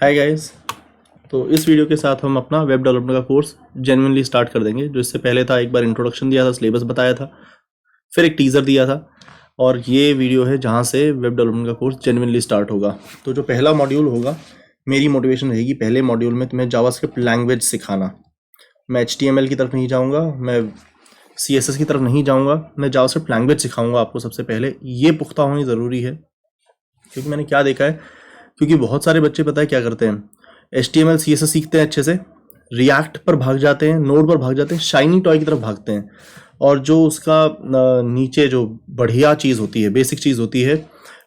Hi guys. तो इस video के साथ हम अपना वेब डेवलपमेंट का कोर्स जेन्युइनली स्टार्ट कर देंगे। जो इससे पहले था, एक बार इंट्रोडक्शन दिया था, सिलेबस बताया था, फिर एक टीज़र दिया था, और ये वीडियो है जहाँ से वेब डेवलपमेंट का कोर्स जेन्युइनली स्टार्ट होगा। तो जो पहला मॉड्यूल होगा, मेरी मोटिवेशन रहेगी पहले मॉड्यूल में तुम्हें जावास्क्रिप्ट लैंग्वेज सिखाना। मैं HTML की तरफ नहीं जाऊँगा, मैं CSS की तरफ नहीं जाऊँगा, मैं जावास्क्रिप्ट लैंग्वेज सिखाऊँगा आपको सबसे पहले। ये पुख्ता होनी ज़रूरी है, क्योंकि मैंने क्या देखा है, क्योंकि बहुत सारे बच्चे पता है क्या करते हैं, HTML CSS सीखते हैं अच्छे से, रिएक्ट पर भाग जाते हैं, नोड पर भाग जाते हैं, शाइनी टॉय की तरफ भागते हैं, और जो उसका नीचे जो बढ़िया चीज़ होती है, बेसिक चीज़ होती है,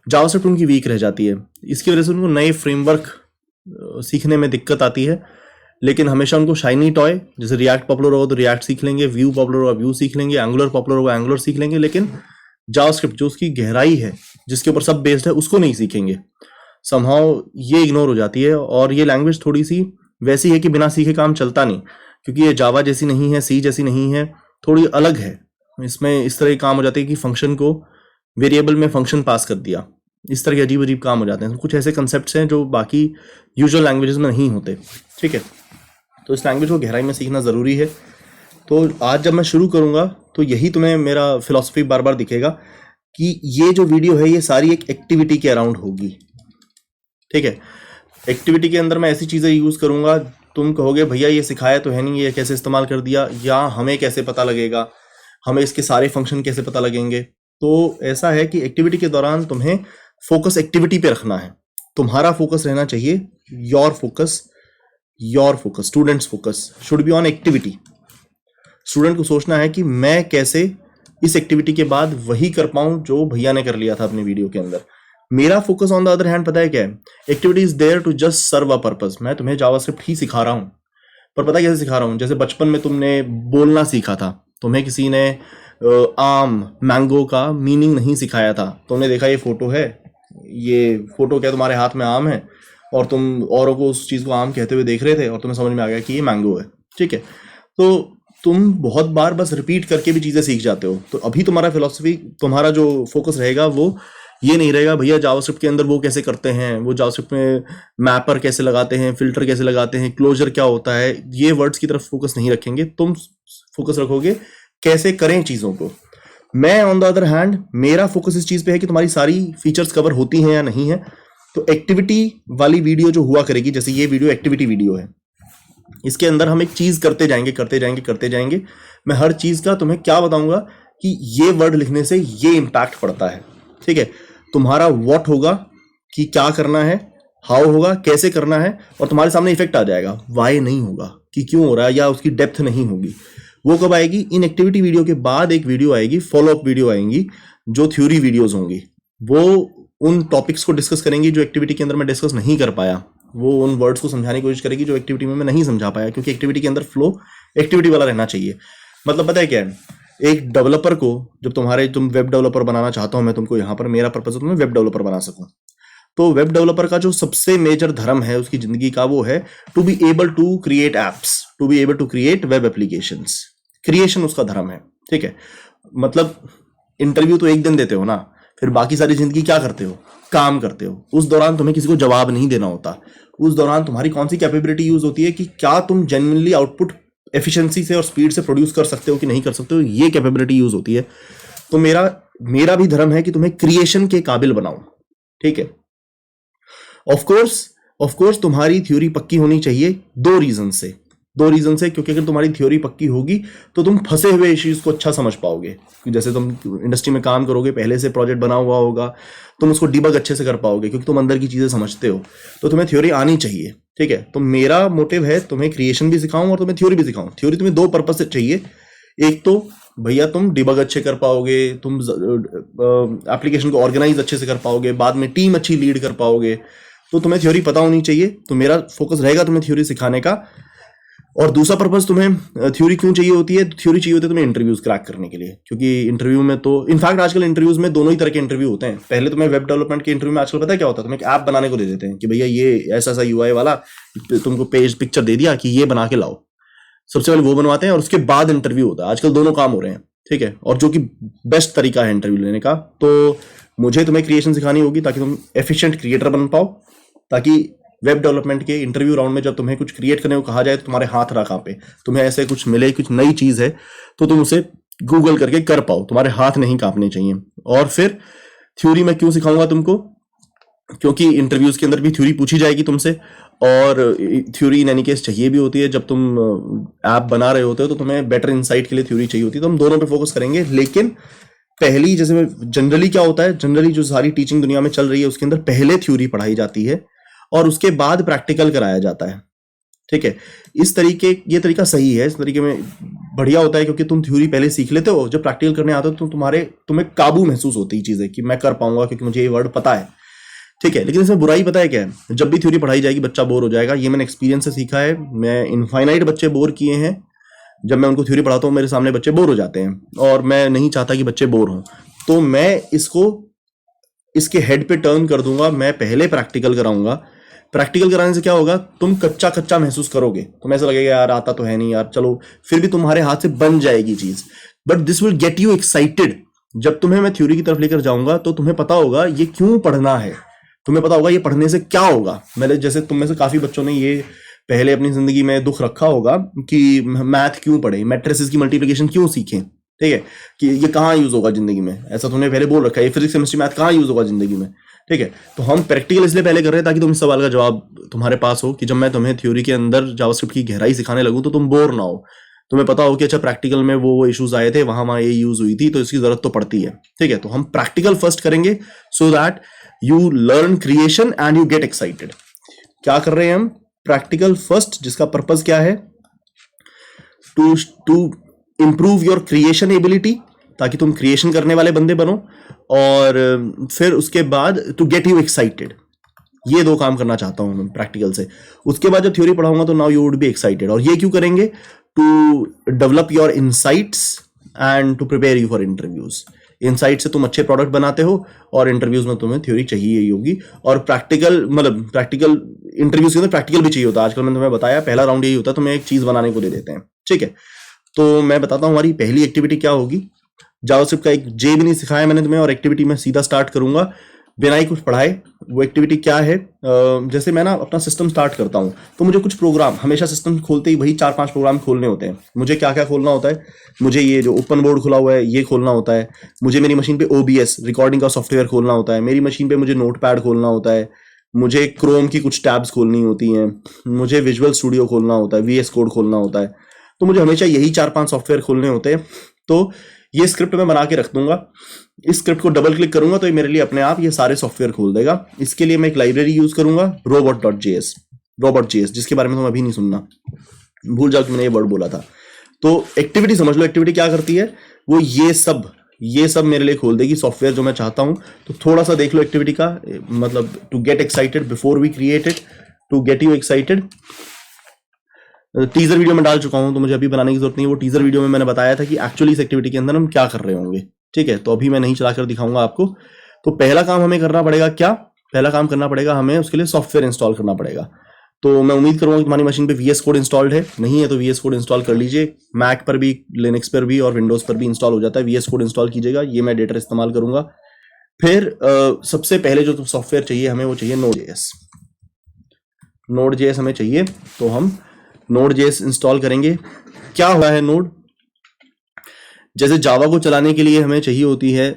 जावास्क्रिप्ट उनकी वीक रह जाती है। इसकी वजह से उनको नए फ्रेमवर्क सीखने में दिक्कत आती है। लेकिन हमेशा उनको शाइनी टॉय, जैसे रिएक्ट पॉपुलर होगा तो रिएक्ट सीख लेंगे, व्यू पॉपुलर होगा व्यू सीख लेंगे, एंगुलर पॉपुलर होगा एंगुलर सीख लेंगे, लेकिन जावास्क्रिप्ट जो उसकी गहराई है, जिसके ऊपर सब बेस्ड है, उसको नहीं सीखेंगे। समहाउ ये इग्नोर हो जाती है। और ये लैंग्वेज थोड़ी सी वैसी है कि बिना सीखे काम चलता नहीं, क्योंकि ये जावा जैसी नहीं है, सी जैसी नहीं है, थोड़ी अलग है। इसमें इस तरह के काम हो जाते हैं कि फंक्शन को वेरिएबल में फंक्शन पास कर दिया, इस तरह के अजीब अजीब काम हो जाते हैं। कुछ ऐसे कंसेप्ट हैं जो बाकी यूजुअल लैंग्वेजेस में नहीं होते। ठीक है, तो इस लैंग्वेज को गहराई में सीखना ज़रूरी है। तो आज जब मैं शुरू करूँगा तो यही तुम्हें मेरा फिलॉसफी बार बार दिखेगा कि ये जो वीडियो है ये सारी एक एक्टिविटी के अराउंड होगी। ठीक है, एक्टिविटी के अंदर मैं ऐसी चीज़ें यूज़ करूँगा, तुम कहोगे भैया ये सिखाया तो है नहीं, ये कैसे इस्तेमाल कर दिया, या हमें कैसे पता लगेगा, हमें इसके सारे फंक्शन कैसे पता लगेंगे। तो ऐसा है कि एक्टिविटी के दौरान तुम्हें फोकस एक्टिविटी पे रखना है। तुम्हारा फोकस रहना चाहिए, your focus, students focus should be on activity. Student को सोचना है कि मैं कैसे इस एक्टिविटी के बाद वही कर पाऊँ जो भैया ने कर लिया था अपने वीडियो के अंदर। मेरा focus on the other hand पता है क्या है, activity is there to just serve a purpose. मैं तुम्हें जावास्क्रिप्ट ही सिखा रहा हूँ, पर पता है कैसे सिखा रहा हूँ, जैसे बचपन में तुमने बोलना सीखा था, तुम्हें किसी ने आम, मैंगो का मीनिंग नहीं सिखाया था। तुमने देखा ये फोटो है, ये फोटो क्या तुम्हारे हाथ में आम है, और तुम औरों को उस चीज़ को आम कहते हुए देख रहे थे, और तुम्हें समझ में आ गया कि ये मैंगो है। ठीक है, तो तुम बहुत बार बस रिपीट करके भी चीज़ें सीख जाते हो। तो अभी तुम्हारा फिलॉसफी, तुम्हारा जो फोकस रहेगा वो ये नहीं रहेगा भैया जावास्क्रिप्ट के अंदर वो कैसे करते हैं, वो जावास्क्रिप्ट में मैपर कैसे लगाते हैं, फिल्टर कैसे लगाते हैं, क्लोजर क्या होता है, ये वर्ड्स की तरफ फोकस नहीं रखेंगे। तुम फोकस रखोगे कैसे करें चीज़ों को। मैं ऑन द अदर हैंड, मेरा फोकस इस चीज़ पे है कि तुम्हारी सारी फीचर्स कवर होती हैं या नहीं है। तो एक्टिविटी वाली वीडियो जो हुआ करेगी, जैसे ये वीडियो एक्टिविटी वीडियो है, इसके अंदर हम एक चीज़ करते जाएंगे। मैं हर चीज़ का तुम्हें क्या बताऊंगा कि ये वर्ड लिखने से ये इम्पैक्ट पड़ता है। ठीक है, तुम्हारा व्हाट होगा कि क्या करना है, हाउ होगा कैसे करना है, और तुम्हारे सामने इफेक्ट आ जाएगा। वाई नहीं होगा कि क्यों हो रहा है, या उसकी डेप्थ नहीं होगी। वो कब आएगी, इन एक्टिविटी वीडियो के बाद एक वीडियो आएगी, फॉलोअप वीडियो आएंगी, जो थ्योरी वीडियोस होंगी। वो उन टॉपिक्स को डिस्कस करेंगी जो एक्टिविटी के अंदर मैं डिस्कस नहीं कर पाया, वो उन वर्ड्स को समझाने की कोशिश करेगी जो एक्टिविटी में मैं नहीं समझा पाया, क्योंकि एक्टिविटी के अंदर फ्लो एक्टिविटी वाला रहना चाहिए। मतलब पता है क्या है, एक डेवलपर को, जब तुम वेब डेवलपर बनाना चाहता हूं मैं तुमको, यहाँ पर मेरा पर्पस है तुम्हें वेब डेवलपर बना सकूं। तो वेब डेवलपर का जो सबसे मेजर धर्म है उसकी जिंदगी का, वो है to be able to create apps, to be able to create web applications. Creation उसका धर्म है। ठीक है, मतलब इंटरव्यू तो एक दिन देते हो ना, फिर बाकी सारी जिंदगी क्या करते हो, काम करते हो। उस दौरान तुम्हें किसी को जवाब नहीं देना होता। उस दौरान तुम्हारी कौन सी कैपेबिलिटी यूज होती है कि क्या तुम जेन्युइनली आउटपुट एफिशिएंसी से और स्पीड से प्रोड्यूस कर सकते हो कि नहीं कर सकते हो, ये कैपेबिलिटी यूज होती है। तो मेरा भी धर्म है कि तुम्हें क्रिएशन के काबिल बनाऊं। ठीक है, ऑफ कोर्स तुम्हारी थ्योरी पक्की होनी चाहिए दो रीजन से, क्योंकि अगर तुम्हारी थ्योरी पक्की होगी तो तुम फंसे हुए इश्यूज को अच्छा समझ पाओगे। जैसे तुम इंडस्ट्री में काम करोगे, पहले से प्रोजेक्ट बना हुआ होगा, तुम उसको डिबग अच्छे से कर पाओगे, क्योंकि तुम अंदर की चीजें समझते हो। तो तुम्हें थ्योरी आनी चाहिए। ठीक है, तो मेरा मोटिव है तुम्हें क्रिएशन भी सिखाऊं और तुम्हें थ्योरी भी सिखाऊं। थ्योरी तुम्हें दो पर्पज से चाहिए, एक तो भैया तुम डिबग अच्छे कर पाओगे, तुम एप्लीकेशन को ऑर्गेनाइज अच्छे से कर पाओगे, बाद में टीम अच्छी लीड कर पाओगे। तो तुम्हें थ्योरी पता होनी चाहिए। तो मेरा फोकस रहेगा तुम्हें थ्योरी सिखाने का। और दूसरा पर्पस, तुम्हें थ्योरी क्यों चाहिए होती है, थ्योरी चाहिए होती है तुम्हें इंटरव्यूज क्रैक करने के लिए। क्योंकि इंटरव्यू में तो इनफैक्ट आजकल इंटरव्यूज में दोनों ही तरह के इंटरव्यू होते हैं। पहले तुम्हें वेब डेवलपमेंट के इंटरव्यू में आजकल पता है क्या होता है, तुम्हें एक ऐप बनाने को दे देते हैं कि भैया ये ऐसा ऐसा UI वाला, तुमको पिक्चर दे दिया कि ये बना के लाओ। सबसे पहले वो बनवाते हैं और उसके बाद इंटरव्यू होता है। आजकल दोनों काम हो रहे हैं। ठीक है, और जो कि बेस्ट तरीका है इंटरव्यू लेने का। तो मुझे तुम्हें क्रिएशन सिखानी होगी ताकि तुम एफिशिएंट क्रिएटर बन पाओ, ताकि वेब डेवलपमेंट के इंटरव्यू राउंड में जब तुम्हें कुछ क्रिएट करने को कहा जाए तो तुम्हारे हाथ ना कांपे, तुम्हें ऐसे कुछ मिले, कुछ नई चीज है तो तुम उसे गूगल करके कर पाओ, तुम्हारे हाथ नहीं कांपने चाहिए। और फिर थ्योरी मैं क्यों सिखाऊंगा तुमको, क्योंकि इंटरव्यूज के अंदर भी थ्योरी पूछी जाएगी तुमसे, और थ्योरी इन एनी केस चाहिए भी होती है। जब तुम ऐप बना रहे होते हो तो तुम्हें बेटर इंसाइट के लिए थ्योरी चाहिए होती है, तो हम दोनों पे फोकस करेंगे। लेकिन पहली, जैसे जनरली क्या होता है, जनरली जो सारी टीचिंग दुनिया में चल रही है उसके अंदर पहले थ्योरी पढ़ाई जाती है और उसके बाद प्रैक्टिकल कराया जाता है, ठीक है। ये तरीका सही है, इस तरीके में बढ़िया होता है, क्योंकि तुम थ्योरी पहले सीख लेते हो, जब प्रैक्टिकल करने आते हो तो तुम्हें काबू महसूस होती है चीजें कि मैं कर पाऊंगा क्योंकि मुझे ये वर्ड पता है, ठीक है। लेकिन इसमें बुराई पता है क्या है, जब भी थ्योरी पढ़ाई जाएगी बच्चा बोर हो जाएगा। ये मैंने एक्सपीरियंस से सीखा है, मैं इनफाइनाइट बच्चे बोर किए हैं। जब मैं उनको थ्योरी पढ़ाता हूँ मेरे सामने बच्चे बोर हो जाते हैं, और मैं नहीं चाहता कि बच्चे बोर हों, तो मैं इसके हेड पे टर्न कर दूंगा। मैं पहले प्रैक्टिकल कराऊंगा। प्रैक्टिकल कराने से क्या होगा, तुम कच्चा कच्चा महसूस करोगे, तुम्हें ऐसा लगेगा यार आता तो है नहीं यार, चलो फिर भी तुम्हारे हाथ से बन जाएगी चीज, but this will get you excited. जब तुम्हें मैं थ्योरी की तरफ लेकर जाऊंगा तो तुम्हें पता होगा ये क्यों पढ़ना है, तुम्हें पता होगा ये पढ़ने से क्या होगा। मैंने जैसे तुम में से काफी बच्चों ने ये पहले अपनी जिंदगी में दुख रखा होगा कि मैथ क्यों पढ़े, मैट्रिसेस की मल्टीप्लिकेशन क्यों सीखें, ठीक है, कि ये कहाँ यूज होगा जिंदगी में, ऐसा तुमने पहले बोल रखा है, ये फिजिक्स केमिस्ट्री मैथ कहाँ यूज होगा जिंदगी में, ठीक है। तो हम प्रैक्टिकल इसलिए पहले कर रहे हैं ताकि तुम इस सवाल का जवाब तुम्हारे पास हो, कि जब मैं तुम्हें थ्योरी के अंदर जावास्क्रिप्ट की गहराई सिखाने लगूं तो तुम बोर ना हो, तुम्हें पता हो कि अच्छा प्रैक्टिकल में वो इश्यूज आए थे, वहां ये यूज हुई थी, तो इसकी जरूरत तो पड़ती है, ठीक है। तो हम प्रैक्टिकल फर्स्ट करेंगे so that you learn creation and you get excited. क्या कर रहे हैं हम, प्रैक्टिकल फर्स्ट, जिसका पर्पस क्या है, to improve your creation ability, ताकि तुम क्रिएशन करने वाले बंदे बनो, और फिर उसके बाद टू गेट यू एक्साइटेड। ये दो काम करना चाहता हूं मैं प्रैक्टिकल से। उसके बाद जब थ्योरी पढ़ाऊंगा तो now you would be excited. और ये क्यों करेंगे, to develop your insights and to prepare you for interviews. Insight से तुम अच्छे प्रोडक्ट बनाते हो, और इंटरव्यूज में तुम्हें थ्योरी चाहिए ही होगी, और प्रैक्टिकल इंटरव्यूज के अंदर प्रैक्टिकल भी चाहिए होता है। आजकल मैंने तुम्हें बताया पहला राउंड यही होता है, तुम्हें एक चीज बनाने को दे देते हैं, ठीक है। तो मैं बताता हूं हमारी पहली एक्टिविटी क्या होगी। जावास्क्रिप्ट का एक जे भी नहीं सिखाया मैंने तुम्हें, और एक्टिविटी में सीधा स्टार्ट करूंगा बिना ही कुछ पढ़ाए। वो एक्टिविटी क्या है, जैसे मैं ना अपना सिस्टम स्टार्ट करता हूं तो मुझे कुछ प्रोग्राम, हमेशा सिस्टम खोलते ही वही 4-5 प्रोग्राम खोलने होते हैं। मुझे क्या क्या खोलना होता है, मुझे ये जो ओपन बोर्ड खुला हुआ है ये खोलना होता है, मुझे मेरी मशीन पे OBS रिकॉर्डिंग का सॉफ्टवेयर खोलना होता है, मेरी मशीन पे मुझे नोटपैड खोलना होता है, मुझे क्रोम की कुछ टैब्स खोलनी होती हैं, मुझे विजुअल स्टूडियो खोलना होता है, VS कोड खोलना होता है। तो मुझे हमेशा यही 4-5 सॉफ्टवेयर खोलने होते हैं। तो ये स्क्रिप्ट मैं बना के रख दूंगा, इस स्क्रिप्ट को डबल क्लिक करूंगा तो ये मेरे लिए अपने आप ये सारे सॉफ्टवेयर खोल देगा। इसके लिए मैं एक लाइब्रेरी यूज करूंगा, robot.js, जिसके बारे में तुम अभी नहीं सुनना, भूल जाओ कि मैंने ये वर्ड बोला था। तो एक्टिविटी समझ लो, एक्टिविटी क्या करती है, वो ये सब मेरे लिए खोल देगी सॉफ्टवेयर जो मैं चाहता हूं। तो थोड़ा सा देख लो एक्टिविटी का, मतलब to get excited before we create it, to get you excited. Teaser video में डाल चुका हूं तो मुझे अभी बनाने की जरूरत नहीं है। वो टीजर वीडियो में मैंने बताया था कि एक्चुअली इस एक्टिविटी के अंदर हम क्या कर रहे होंगे, ठीक है। तो अभी मैं नहीं चलाकर दिखाऊंगा आपको। तो पहला काम हमें करना पड़ेगा क्या, पहला काम करना पड़ेगा हमें उसके लिए सॉफ्टवेयर इंस्टॉल करना पड़ेगा। तो मैं उम्मीद करूंगा कि तुम्हारी मशीन पे VS कोड इंस्टॉल्ड है, नहीं है तो VS कोड इंस्टॉल कर लीजिए। मैक पर भी, लिनक्स पर भी और विंडोज पर भी इंस्टॉल हो जाता है, VS कोड इंस्टॉल कीजिएगा। ये मैं डेटा इस्तेमाल करूंगा। फिर सबसे पहले जो सॉफ्टवेयर चाहिए हमें, वो चाहिए Node.js हमें चाहिए। तो हम Node.js इंस्टॉल करेंगे। क्या हुआ है नोड, जैसे जावा को चलाने के लिए हमें चाहिए होती है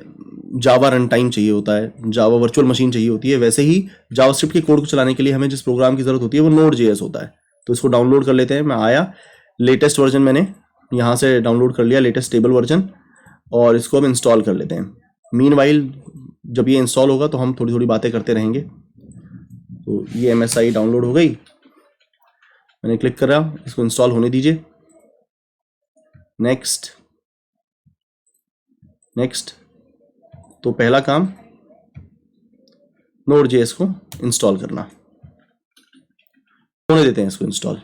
जावा रन टाइम चाहिए होता है, जावा वर्चुअल मशीन चाहिए होती है, वैसे ही जावास्क्रिप्ट के कोड को चलाने के लिए हमें जिस प्रोग्राम की जरूरत होती है वो Node.js होता है। तो इसको डाउनलोड कर लेते हैं। मैं आया, लेटेस्ट वर्जन मैंने यहाँ से डाउनलोड कर लिया, लेटेस्ट स्टेबल वर्जन, और इसको हम इंस्टॉल कर लेते हैं। मीनवाइल जब ये इंस्टॉल होगा तो हम थोड़ी थोड़ी बातें करते रहेंगे। तो ये MSI डाउनलोड हो गई, मैंने क्लिक करा, इसको इंस्टॉल होने दीजिए। नेक्स्ट। तो पहला काम Node.js को इंस्टॉल करना, होने देते हैं इसको इंस्टॉल,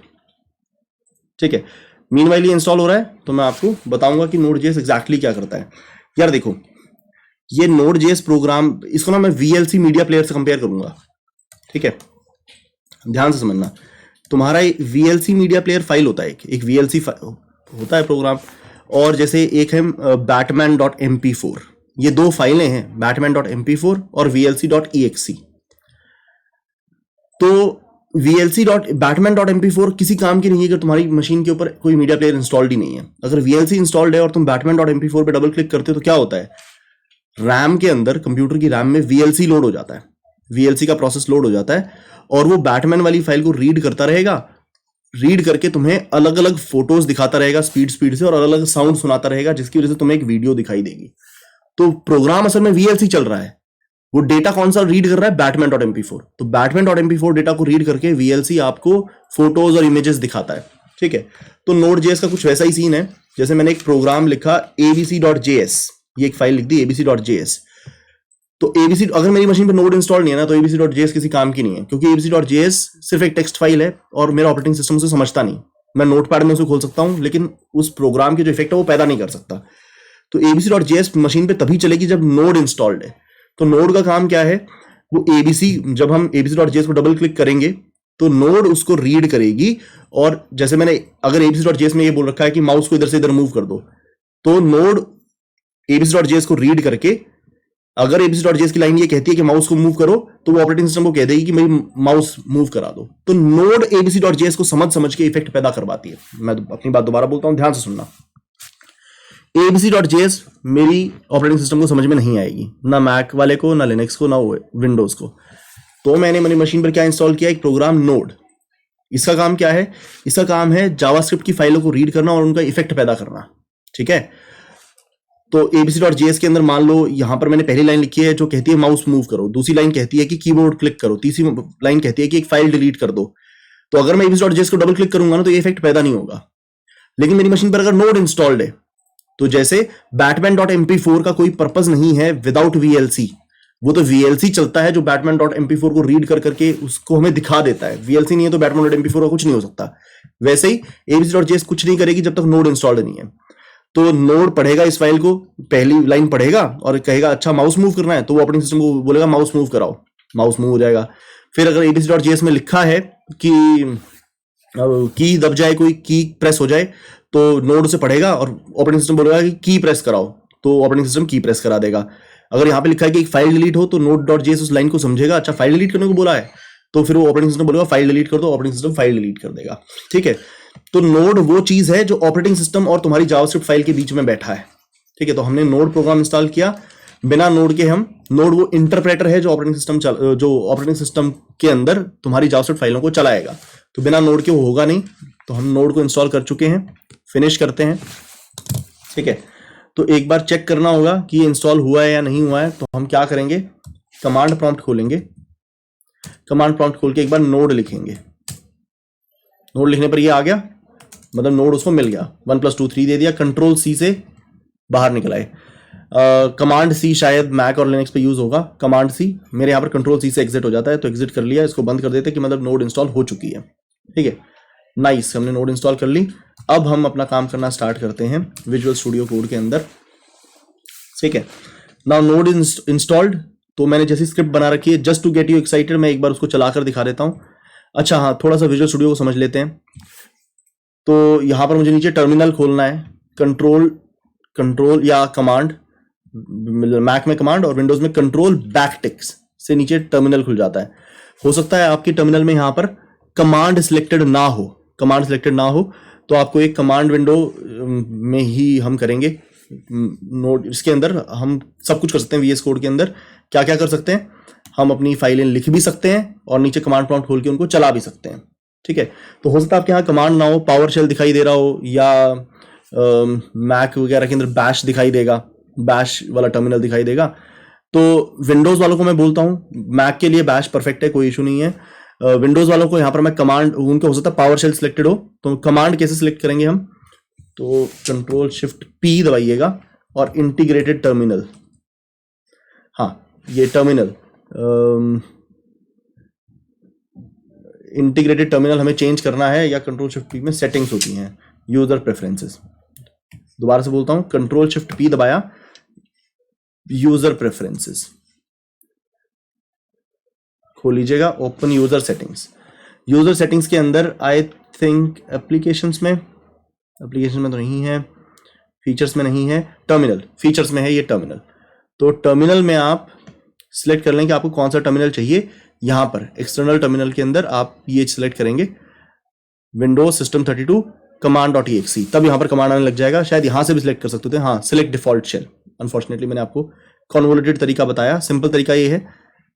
ठीक है। मीनवाइल ये इंस्टॉल हो रहा है तो मैं आपको बताऊंगा कि Node.js एग्जैक्टली क्या करता है। यार देखो, ये Node.js प्रोग्राम, इसको ना मैं VLC मीडिया प्लेयर से कंपेयर करूंगा, ठीक है, ध्यान से समझना। तुम्हारा VLC मीडिया प्लेयर फाइल होता है, एक VLC होता है प्रोग्राम, और जैसे एक है batman.mp4, ये दो फाइलें हैं, batman.mp4 और vlc.exe। तो VLC.batman.mp4 किसी काम की नहीं है अगर तुम्हारी मशीन के ऊपर कोई मीडिया प्लेयर इंस्टॉल्ड ही नहीं है। अगर VLC इंस्टॉल्ड है और तुम batman.mp4 पे डबल क्लिक करते हो तो क्या होता है, रैम के अंदर, कंप्यूटर की रैम में VLC लोड हो जाता है, VLC का प्रोसेस लोड हो जाता है और वो बैटमैन वाली फाइल को रीड करता रहेगा, रीड करके तुम्हें अलग अलग फोटोज दिखाता रहेगा स्पीड से और अलग अलग साउंड सुनाता रहेगा, जिसकी वजह से तुम्हें एक वीडियो दिखाई देगी। तो प्रोग्राम असल में VLC चल रहा है, वो डेटा कौन सा रीड कर रहा है, batman.mp4। तो batman.mp4 डेटा को रीड करके VLC आपको फोटोज और इमेजेस दिखाता है। ठीक है, तो Node.js का कुछ वैसा ही सीन है, जैसे मैंने एक प्रोग्राम लिखा abc.js, ये एक फाइल लिख दी abc.js। तो abc, अगर मेरी मशीन पे नोड इंस्टॉल नहीं है ना तो abc.js किसी काम की नहीं है, क्योंकि abc.js सिर्फ एक टेक्स्ट फाइल है और मेरा ऑपरेटिंग सिस्टम उसे समझता नहीं। मैं नोटपैड में उसे खोल सकता हूं लेकिन उस प्रोग्राम के जो इफेक्ट है वो पैदा नहीं कर सकता। तो abc.js मशीन पे तभी चलेगी जब नोड इंस्टॉल्ड है। तो नोड का काम क्या है, वो abc, जब हम abc.js को डबल क्लिक करेंगे तो नोड उसको रीड करेगी, और जैसे मैंने अगर abc.js में ये बोल रखा है कि माउस को इधर से इधर मूव कर दो, तो नोड abc.js को रीड करके, अगर abc.js की लाइन ये कहती है कि माउस को मूव करो, तो वो ऑपरेटिंग सिस्टम को कह देगी कि मेरी माउस मूव करा दो। तो नोड abc.js को समझ के इफेक्ट पैदा करवाती है। मैं अपनी बात दोबारा बोलता हूं, ध्यान से सुनना। abc.js मेरी ऑपरेटिंग सिस्टम को समझ में नहीं आएगी, ना मैक वाले को, ना लिनक्स को, ना विंडोज को। तो मैंने मेरी मशीन पर क्या इंस्टॉल किया, एक प्रोग्राम नोड। इसका काम क्या है, इसका काम है जावास्क्रिप्ट की फाइलों को रीड करना और उनका इफेक्ट पैदा करना। ठीक है, तो abc.js के अंदर मान लो यहां पर मैंने पहली लाइन लिखी है जो कहती है माउस मूव करो, दूसरी लाइन कहती है कि कीबोर्ड क्लिक करो, तीसरी लाइन कहती है कि एक फाइल डिलीट कर दो। तो अगर मैं abc.js को डबल क्लिक करूंगा ना तो ये इफेक्ट पैदा नहीं होगा। लेकिन मेरी मशीन पर अगर नोड इंस्टॉल्ड है, तो जैसे batman.mp4 का कोई पर्पस नहीं है विदाउट VLC, वो तो VLC चलता है जो batman.mp4 को रीड कर करके उसको हमें दिखा देता है। VLC नहीं है तो batman.mp4 का कुछ नहीं हो सकता। वैसे ही abc.js कुछ नहीं करेगी जब तक नोड इंस्टॉल्ड नहीं है। तो नोड पढ़ेगा इस फाइल को, पहली लाइन पढ़ेगा और कहेगा अच्छा माउस मूव करना है, तो वो ऑपरेटिंग सिस्टम को बोलेगा माउस मूव कराओ, माउस मूव हो जाएगा। फिर अगर abc.js में लिखा है कि की दब जाए, कोई की प्रेस हो जाए, तो नोड उसे पढ़ेगा और ऑपरेटिंग सिस्टम बोलेगा कि की प्रेस कराओ, तो ऑपरेटिंग सिस्टम की प्रेस करा देगा। अगर यहाँ पे लिखा है कि एक फाइल डिलीट हो, तो node.js उस लाइन को समझेगा, अच्छा फाइल डिलीट करने को बोला है, तो फिर वो ऑपरेटिंग सिस्टम बोलेगा फाइल डिलीट कर दो, ऑपरेटिंग सिस्टम फाइल डिलीट कर देगा। ठीक है, तो नोड वो चीज है जो ऑपरेटिंग सिस्टम और तुम्हारी जावास्क्रिप्ट फाइल के बीच में बैठा है। ठीक है, तो हमने नोड प्रोग्राम इंस्टॉल किया, बिना नोड के हम, नोड वो इंटरप्रेटर है जो ऑपरेटिंग सिस्टम के अंदर तुम्हारी जावास्क्रिप्ट फाइलों को चलाएगा, तो बिना नोड के वो होगा नहीं। तो हम नोड को इंस्टॉल कर चुके हैं, फिनिश करते हैं। ठीक है, तो एक बार चेक करना होगा कि ये इंस्टॉल हुआ है या नहीं हुआ है। तो हम क्या करेंगे, कमांड प्रॉम्प्ट खोलेंगे, कमांड प्रॉम्प्ट खोल के एक बार नोड लिखेंगे। नोड लिखने पर ये आ गया, मतलब नोड उसको मिल गया, 1 + 2 3 दे दिया, कंट्रोल C से बाहर निकल आए। कमांड C शायद मैक और लिनक्स पे यूज होगा, कमांड C, मेरे यहाँ पर कंट्रोल C से एग्जिट हो जाता है, तो एग्जिट कर लिया, इसको बंद कर देते कि मतलब नोड इंस्टॉल हो चुकी है। ठीक है, नाइस, हमने नोड इंस्टॉल कर ली। अब हम अपना काम करना स्टार्ट करते हैं विजुअल स्टूडियो कोड के अंदर। ठीक है, नाउ नोड इंस्टॉल्ड, तो मैंने जैसी स्क्रिप्ट बना रखी है, just to get you excited, मैं एक बार उसको चलाकर दिखा देता हूँ। अच्छा हाँ, थोड़ा सा विजुअल स्टूडियो को समझ लेते हैं। तो यहाँ पर मुझे नीचे टर्मिनल खोलना है, कंट्रोल या कमांड, मैक में कमांड और विंडोज में कंट्रोल बैकटिक्स से नीचे टर्मिनल खुल जाता है। हो सकता है आपके टर्मिनल में यहाँ पर कमांड सिलेक्टेड ना हो, तो आपको एक कमांड विंडो में ही हम करेंगे नोड। इसके अंदर हम सब कुछ कर सकते हैं। VS कोड के अंदर क्या क्या कर सकते हैं, हम अपनी फाइलें लिख भी सकते हैं और नीचे कमांड प्रॉम्प्ट खोल के उनको चला भी सकते हैं। ठीक है, तो हो सकता है आपके यहाँ कमांड ना हो, पावर शेल दिखाई दे रहा हो, या मैक वगैरह के अंदर बैश दिखाई देगा, बैश वाला टर्मिनल दिखाई देगा। तो विंडोज वालों को मैं बोलता हूँ, मैक के लिए बैश परफेक्ट है, कोई इशू नहीं है। विंडोज वालों को यहाँ पर मैं कमांड, उनको हो सकता है पावर शेल सिलेक्टेड हो, तो कमांड कैसे सिलेक्ट करेंगे हम, तो Ctrl+Shift+P दबाइएगा और इंटीग्रेटेड टर्मिनल, हाँ ये टर्मिनल, इंटीग्रेटेड टर्मिनल हमें चेंज करना है, या Ctrl+Shift+P में सेटिंग्स होती हैं, यूजर प्रेफरेंसेस। दोबारा से बोलता हूं, Ctrl+Shift+P दबाया, यूजर प्रेफरेंसेस खोल लीजिएगा, open user settings. User settings के अंदर आई थिंक एप्लीकेशंस में तो नहीं है, फीचर्स में नहीं है, टर्मिनल, फीचर्स में है ये टर्मिनल। तो टर्मिनल में आप सिलेक्ट कर लें कि आपको कौन सा टर्मिनल चाहिए। यहाँ पर एक्सटर्नल टर्मिनल के अंदर आप ये सेलेक्ट करेंगे विंडोज सिस्टम 32 command.exe, तब यहाँ पर कमांड आने लग जाएगा। शायद यहाँ से भी सिलेक्ट कर सकते थे, हाँ सिलेक्ट डिफॉल्ट शेल। अनफॉर्चुनेटली मैंने आपको कन्वोल्यूटेड तरीका बताया, सिंपल तरीका ये है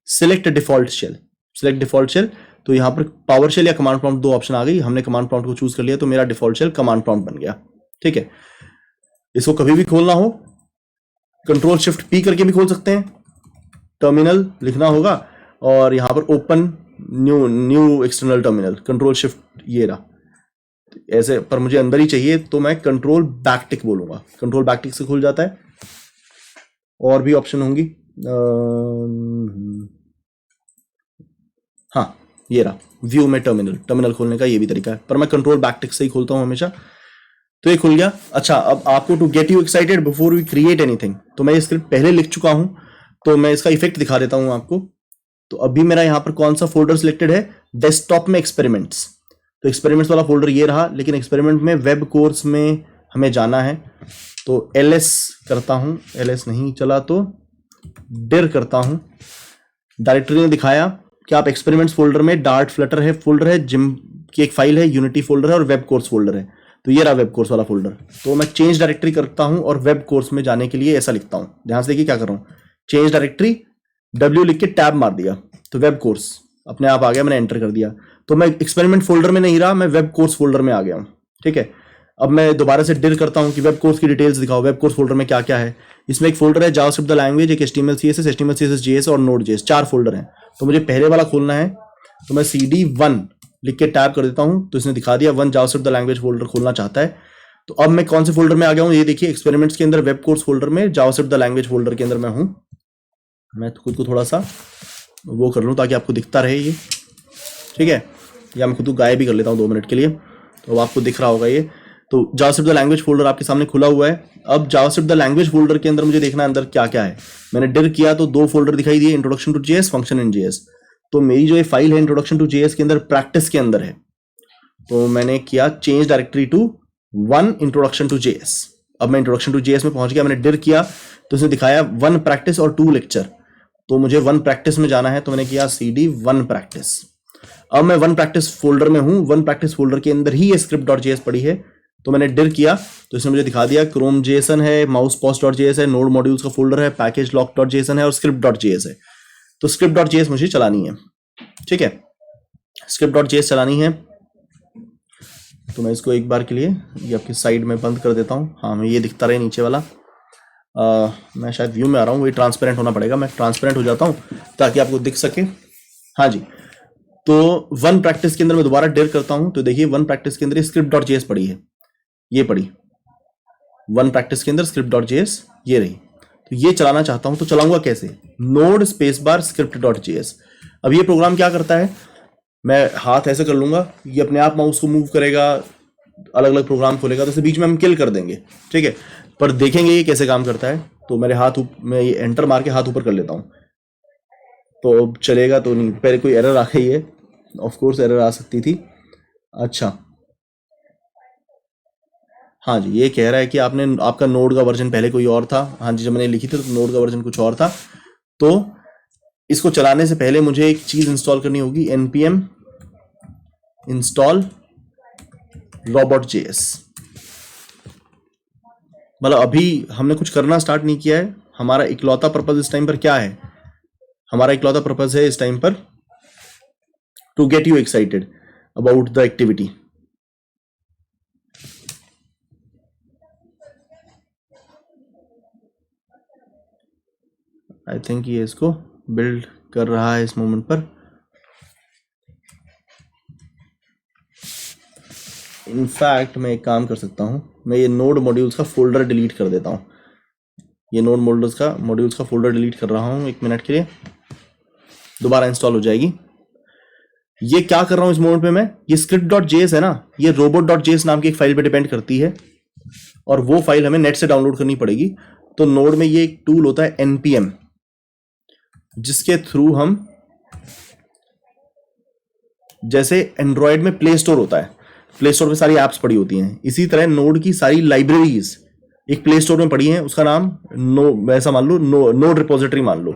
select default shell. Select default shell, तो यहाँ पर पावर शेल या कमांड प्रॉम्प्ट दो ऑप्शन आ गई। हमने कमांड प्रॉम्प्ट को चूज कर लिया तो मेरा डिफॉल्ट शेल कमांड प्रॉम्प्ट बन गया। ठीक है, इसको कभी भी खोलना हो कंट्रोल शिफ्ट पी करके भी खोल सकते हैं। टर्मिनल लिखना होगा और यहाँ पर open new external terminal, control shift ये रहा ऐसे, पर मुझे अंदर ही चाहिए तो मैं कंट्रोल बैकटिक बोलूंगा। कंट्रोल बैकटिक से खुल जाता है। और भी ऑप्शन होंगी, हाँ ये रहा व्यू में टर्मिनल खोलने का ये भी तरीका है, पर मैं कंट्रोल बैकटिक से ही खोलता हूं हमेशा। तो ये खुल गया। अच्छा, अब आपको to get you excited before we create anything, तो मैं ये स्क्रिप्ट पहले लिख चुका हूं, तो मैं इसका इफेक्ट दिखा देता हूं आपको। तो अभी मेरा यहाँ पर कौन सा फोल्डर सिलेक्टेड है, डेस्कटॉप में एक्सपेरिमेंट्स। तो एक्सपेरिमेंट्स वाला फोल्डर ये रहा, लेकिन एक्सपेरिमेंट में वेब कोर्स में हमें जाना है तो ls करता हूं, ls नहीं चला तो dir करता हूं। डायरेक्टरी ने दिखाया कि आप एक्सपेरिमेंट्स फोल्डर में डार्ट फ्लटर है फोल्डर है, जिम की एक फाइल है, यूनिटी फोल्डर है और वेब कोर्स फोल्डर है। तो ये रहा वेब कोर्स वाला फोल्डर। तो मैं चेंज डायरेक्टरी करता हूं और वेब कोर्स में जाने के लिए ऐसा लिखता हूं। ध्यान से देखिए क्या कर रहा हूं, चेंज डायरेक्टरी w लिख के टैब मार दिया तो वेब कोर्स अपने आप आ गया, मैंने एंटर कर दिया। तो मैं एक्सपेरिमेंट फोल्डर में नहीं रहा, मैं वेब कोर्स फोल्डर में आ गया हूं। ठीक है, अब मैं दोबारा से dir करता हूं कि वेब कोर्स की डिटेल्स दिखाओ, वेब कोर्स फोल्डर में क्या क्या है। इसमें एक फोल्डर है जावास्क्रिप्ट द लैंग्वेज, एक HTML CSS JS और Node.js, 4 फोल्डर हैं। तो मुझे पहले वाला खोलना है, तो मैं CD1 लिख के टैब कर देता हूं, तो इसने दिखा दिया 1 जावास्क्रिप्ट द लैंग्वेज फोल्डर खोलना चाहता है। तो अब मैं कौन से फोल्डर में आ गया हूं, ये देखिए एक्सपेरिमेंट्स के अंदर, वेब कोर्स फोल्डर में, जावास्क्रिप्ट द लैंग्वेज फोल्डर के अंदर मैं हूं। मैं खुद को थोड़ा सा वो कर लूं ताकि आपको दिखता रहे ये। ठीक है, या मैं खुद को गायब भी कर लेता हूं 2 मिनट के लिए, तो अब आपको दिख रहा होगा ये। तो जावास्क्रिप्ट द लैंग्वेज फोल्डर आपके सामने खुला हुआ है। अब जावास्क्रिप्ट द लैंग्वेज फोल्डर के अंदर मुझे देखना है अंदर क्या क्या है। मैंने dir किया तो 2 फोल्डर दिखाई दिए, introduction to JS, function in JS। तो मेरी जो ये फाइल है इंट्रोडक्शन टू JS के अंदर प्रैक्टिस के अंदर है, तो मैंने किया change directory to 1 introduction to JS। अब मैं इंट्रोडक्शन टू JS में पहुंच गया, मैंने dir किया तो इसने दिखाया 1 प्रैक्टिस और 2 लेक्चर। तो मुझे 1 प्रैक्टिस में जाना है, तो मैंने किया CD1 प्रैक्टिस। अब मैं 1 प्रैक्टिस फोल्डर में हूं, 1 प्रैक्टिस फोल्डर के अंदर ही ये script.js पड़ी है। तो मैंने dir किया तो इसने मुझे दिखा दिया क्रोम JSON है, mousepost.js है, नोड मॉड्यूल्स का फोल्डर है, पैकेज lock.json है और script.js है। तो script.js मुझे चलानी है। ठीक है, script.js चलानी है, तो मैं इसको एक बार के लिए ये आपकी साइड में बंद कर देता हूँ। हाँ, मैं ये दिखता रहे नीचे वाला। मैं शायद व्यू में आ रहा हूँ, वही ट्रांसपेरेंट होना पड़ेगा। मैं ट्रांसपेरेंट हो जाता हूँ ताकि आपको दिख सके। हाँ जी, तो 1 प्रैक्टिस के अंदर मैं दोबारा dir करता हूँ, तो देखिए 1 प्रैक्टिस के अंदर script.js पड़ी है, ये पड़ी 1 प्रैक्टिस के अंदर script.js ये रही। तो ये चलाना चाहता हूं, तो चलाऊंगा कैसे, नोड स्पेस बार script.js। अब ये प्रोग्राम क्या करता है, मैं हाथ ऐसे कर लूंगा, ये अपने आप माउस को मूव करेगा, अलग अलग प्रोग्राम खोलेगा, तो इसे बीच में हम किल कर देंगे। ठीक है, पर देखेंगे ये कैसे काम करता है। तो मेरे मैं ये एंटर मार के हाथ ऊपर कर लेता हूं, तो अब चलेगा तो नहीं। पहले कोई एरर आ गई है, ऑफ कोर्स एरर आ सकती थी। अच्छा हाँ जी, ये कह रहा है कि आपका नोड का वर्जन पहले कोई और था। हाँ जी, जब मैंने लिखी थी तो नोड का वर्जन कुछ और था। तो इसको चलाने से पहले मुझे एक चीज इंस्टॉल करनी होगी, npm install robot.js। मतलब अभी हमने कुछ करना स्टार्ट नहीं किया है। हमारा इकलौता पर्पज इस टाइम पर क्या है, हमारा इकलौता पर्पज है इस टाइम पर to get you excited about the activity. I think ये इसको बिल्ड कर रहा है इस मोमेंट पर। इनफैक्ट मैं एक काम कर सकता हूं, मैं ये नोड मॉड्यूल्स का फोल्डर डिलीट कर देता हूं। ये नोड मॉड्यूल्स का फोल्डर डिलीट कर रहा हूं 1 मिनट के लिए, दोबारा इंस्टॉल हो जाएगी। ये क्या कर रहा हूं इस मोमेंट पे मैं, ये script.js है ना, ये robot.js नाम की एक फाइल पे डिपेंड करती है और वो फाइल हमें नेट से डाउनलोड करनी पड़ेगी। तो नोड में ये एक टूल होता है npm, जिसके थ्रू हम, जैसे एंड्रॉयड में प्ले स्टोर होता है, प्ले स्टोर में सारी एप्स पड़ी होती हैं, इसी तरह नोड की सारी लाइब्रेरीज एक प्ले स्टोर में पड़ी हैं, उसका नाम ऐसा मान लो नोड रिपोजिटरी मान लो।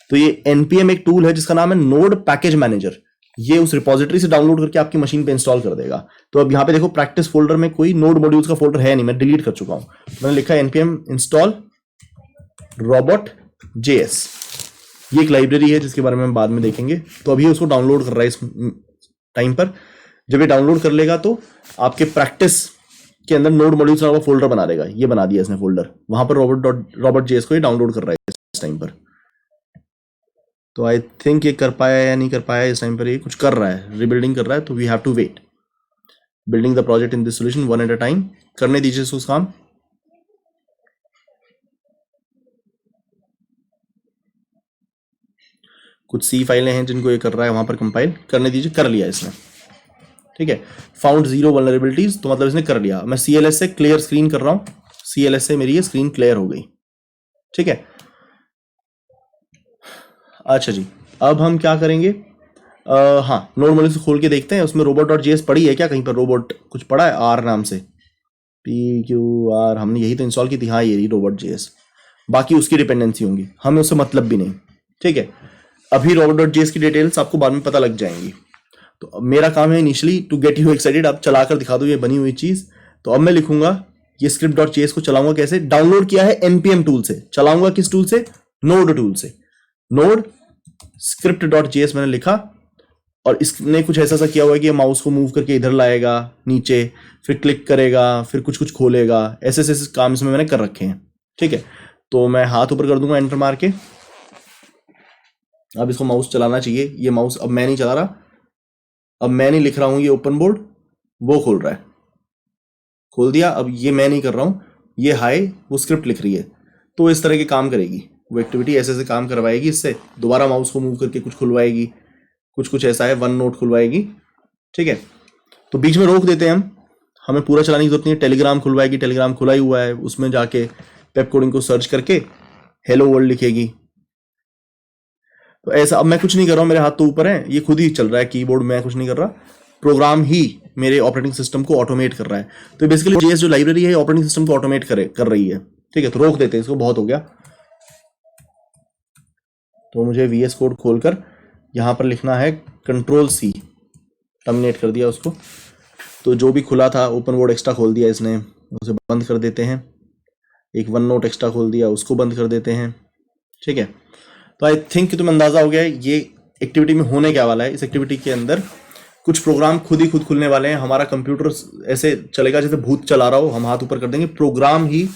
तो ये npm एक टूल है जिसका नाम है नोड पैकेज मैनेजर। ये उस रिपोजिटरी से डाउनलोड करके आपकी मशीन पे इंस्टॉल कर देगा। तो अब यहाँ पे देखो प्रैक्टिस फोल्डर में कोई नोड मॉड्यूल्स का फोल्डर है नहीं, मैं डिलीट कर चुका हूं। मैंने लिखा npm इंस्टॉल robot.js। ये एक लाइब्रेरी है जिसके बारे में हम बाद में देखेंगे। तो अभी उसको डाउनलोड कर रहा है इस टाइम पर। जब ये डाउनलोड कर लेगा तो आपके प्रैक्टिस के अंदर नोड मॉड्यूल्स का फोल्डर बना देगा। ये बना दिया इसने फोल्डर, वहां पर robot.js को ये डाउनलोड कर रहा है इस टाइम पर। तो आई थिंक ये कर पाया या नहीं कर पाया इस टाइम पर। ये कुछ कर रहा है, रिबिल्डिंग कर रहा है, तो we have to wait. Building the project in this solution one at a time. करने दीजिए इसको काम। कुछ सी फाइलें हैं जिनको ये कर रहा है, वहां पर कंपाइल करने दीजिए। कर लिया इसने, ठीक है। फाउंड 0 वल्नरेबिलिटीज, तो मतलब इसने कर लिया। मैं CLS से क्लियर स्क्रीन कर रहा हूं, CLS से मेरी ये स्क्रीन क्लियर हो गई, ठीक है। अच्छा जी, अब हम क्या करेंगे, हाँ नोड मॉड्यूल से खोल के देखते हैं उसमें robot.js पड़ी है क्या कहीं पर। रोबोट कुछ पड़ा है R नाम से, PQR, हमने यही तो इंस्टॉल की थी। हाँ ये रही robot.js, बाकी उसकी डिपेंडेंसी होंगी, हमें उससे मतलब भी नहीं, ठीक है। अभी robot.js की डिटेल्स आपको बाद में पता लग जाएंगी। तो अब मेरा काम है initially to get you excited. अब चलाकर दिखा दो ये बनी हुई चीज। तो अब मैं लिखूंगा ये script.js को चलाऊंगा कैसे। डाउनलोड किया है npm टूल से, चलाऊंगा किस टूल से, नोड टूल से। नोड script.js मैंने लिखा, और इसने कुछ ऐसा सा किया हुआ है कि माउस को मूव करके इधर लाएगा नीचे, फिर क्लिक करेगा, फिर कुछ कुछ खोलेगा, ऐसे ऐसे काम इसमें मैंने कर रखे हैं, ठीक है। तो मैं हाथ ऊपर कर दूंगा एंटर मार के। अब इसको माउस चलाना चाहिए। ये माउस अब मैं नहीं चला रहा, अब मैं नहीं लिख रहा हूं, ये ओपन बोर्ड वो खोल रहा है। खोल दिया। अब ये मैं नहीं कर रहा हूं, ये हाय वो स्क्रिप्ट लिख रही है। तो इस तरह के काम करेगी वो, एक्टिविटी ऐसे ऐसे काम करवाएगी इससे। दोबारा माउस को मूव करके कुछ खुलवाएगी, कुछ कुछ ऐसा है, वन नोट खुलवाएगी, ठीक है। तो बीच में रोक देते हैं हम, हमें पूरा चलाने की जरूरत नहीं है। टेलीग्राम खुलवाएगी, टेलीग्राम खुला ही हुआ है, उसमें जाके वेब कोडिंग को सर्च करके हेलो वर्ल्ड लिखेगी। तो ऐसा अब मैं कुछ नहीं कर रहा हूं, मेरे हाथ तो ऊपर है, ये खुद ही चल रहा है कीबोर्ड, मैं कुछ नहीं कर रहा। प्रोग्राम ही मेरे ऑपरेटिंग सिस्टम को ऑटोमेट कर रहा है। तो बेसिकली JS जो लाइब्रेरी है ऑपरेटिंग सिस्टम को ऑटोमेट कर रही है, ठीक है। तो रोक देते हैं इसको, बहुत हो गया। तो मुझे VS कोड खोलकर यहां पर लिखना है Ctrl+C, टर्मिनेट कर दिया उसको। तो जो भी खुला था ओपन वर्ड एक्स्ट्रा खोल दिया इसने, उसे बंद कर देते हैं। एक वन नोट एक्स्ट्रा खोल दिया, उसको बंद कर देते हैं, ठीक है। तो आई थिंक तुम्हें अंदाजा हो गया है ये एक्टिविटी में होने क्या वाला है। इस एक्टिविटी के अंदर कुछ प्रोग्राम खुद ही खुद खुलने वाले हैं। हमारा कंप्यूटर ऐसे चलेगा जैसे भूत चला रहा हो, हम हाथ ऊपर कर देंगे, प्रोग्राम ही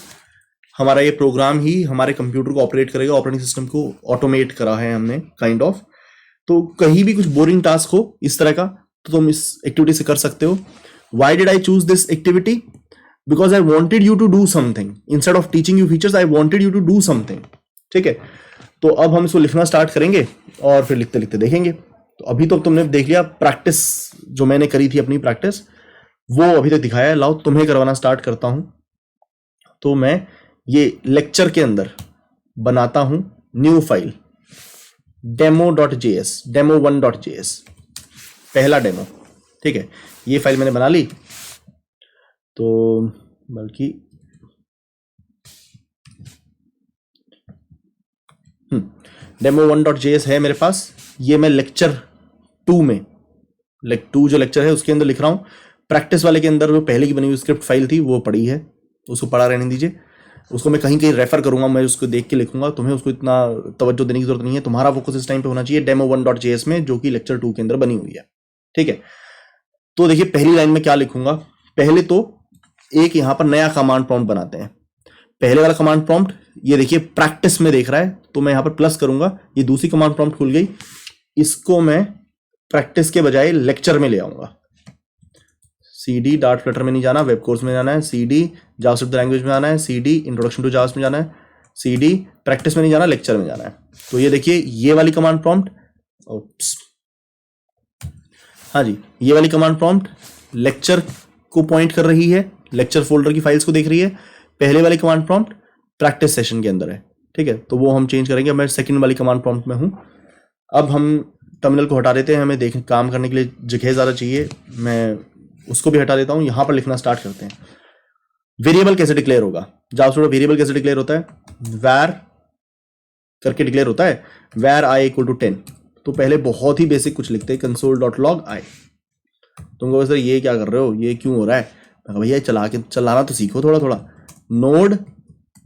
हमारा, ये प्रोग्राम ही हमारे कंप्यूटर को ऑपरेट करेगा। ऑपरेटिंग सिस्टम को ऑटोमेट करा है हमने काइंड ऑफ। तो कहीं भी कुछ बोरिंग टास्क हो इस तरह का तो तुम इस एक्टिविटी से कर सकते हो। Why did I choose this activity? Because I wanted you to do something. Instead of teaching you features, I wanted you to do something. ठीक है। तो अब हम इसको लिखना स्टार्ट करेंगे और फिर लिखते लिखते देखेंगे। तो अभी तो तुमने देख लिया प्रैक्टिस जो मैंने करी थी, अपनी प्रैक्टिस वो अभी तक दिखाया है। लाओ तुम्हें करवाना स्टार्ट करता हूं। तो मैं ये लेक्चर के अंदर बनाता हूं न्यू फाइल demo.js, demo1.js, पहला डेमो, ठीक है। ये फाइल मैंने बना ली। तो बल्कि demo1.js है मेरे पास। ये मैं लेक्चर 2 में, 2 जो लेक्चर है उसके अंदर लिख रहा हूं। प्रैक्टिस वाले के अंदर जो पहले की बनी हुई स्क्रिप्ट फाइल थी वो पड़ी है, उसको पढ़ा रहने दीजिए। उसको मैं कहीं कहीं रेफर करूंगा, मैं उसको देख के लिखूंगा। तुम्हें उसको इतना तवज्जो देने की जरूरत नहीं है। तुम्हारा फोकस इस टाइम पे होना चाहिए demo1.js में, जो कि लेक्चर 2 के अंदर बनी हुई है, ठीक है। तो देखिए पहली लाइन में क्या लिखूंगा। पहले तो एक यहां पर नया कमांड प्रॉम्प्ट बनाते हैं। पहले वाला कमांड प्रॉम्प्ट ये देखिए प्रैक्टिस में देख रहा है, तो मैं यहां पर प्लस करूंगा। ये दूसरी कमांड प्रॉम्प्ट खुल गई, इसको मैं प्रैक्टिस के बजाय लेक्चर में ले आऊंगा। CD डार्ट फ्लटर में नहीं जाना, वेब कोर्स में जाना है। CD जावास्क्रिप्ट लैंग्वेज में आना है। CD इंट्रोडक्शन टू जावास में जाना है। CD प्रैक्टिस में नहीं जाना, लेक्चर में जाना है। तो ये देखिए ये वाली कमांड प्रॉम्प्ट, हाँ जी, ये वाली कमांड प्रॉम्प्ट लेक्चर को पॉइंट कर रही है, लेक्चर फोल्डर की फाइल्स को देख रही है। पहले वाली कमांड प्रॉम्प्ट प्रैक्टिस सेशन के अंदर है, ठीक है। तो वो हम चेंज करेंगे। मैं सेकंड वाली कमांड प्रॉम्प्ट में हूं। अब हम टर्मिनल को हटा देते हैं, हमें देख काम करने के लिए जगह ज़्यादा चाहिए। मैं उसको भी हटा देता हूं। यहां पर लिखना स्टार्ट करते हैं। वेरिएबल कैसे डिक्लेयर होगा, जावास्क्रिप्ट वेरिएबल कैसे डिक्लेयर होता है, var करके डिक्लेयर होता है where i इक्वल टू 10, तो पहले बहुत ही बेसिक कुछ लिखते हैं console.log i। तुमको सर ये क्या कर रहे हो, ये क्यों हो रहा है? मैं कहा भैया चलाना तो सीखो थोड़ा थोड़ा। नोड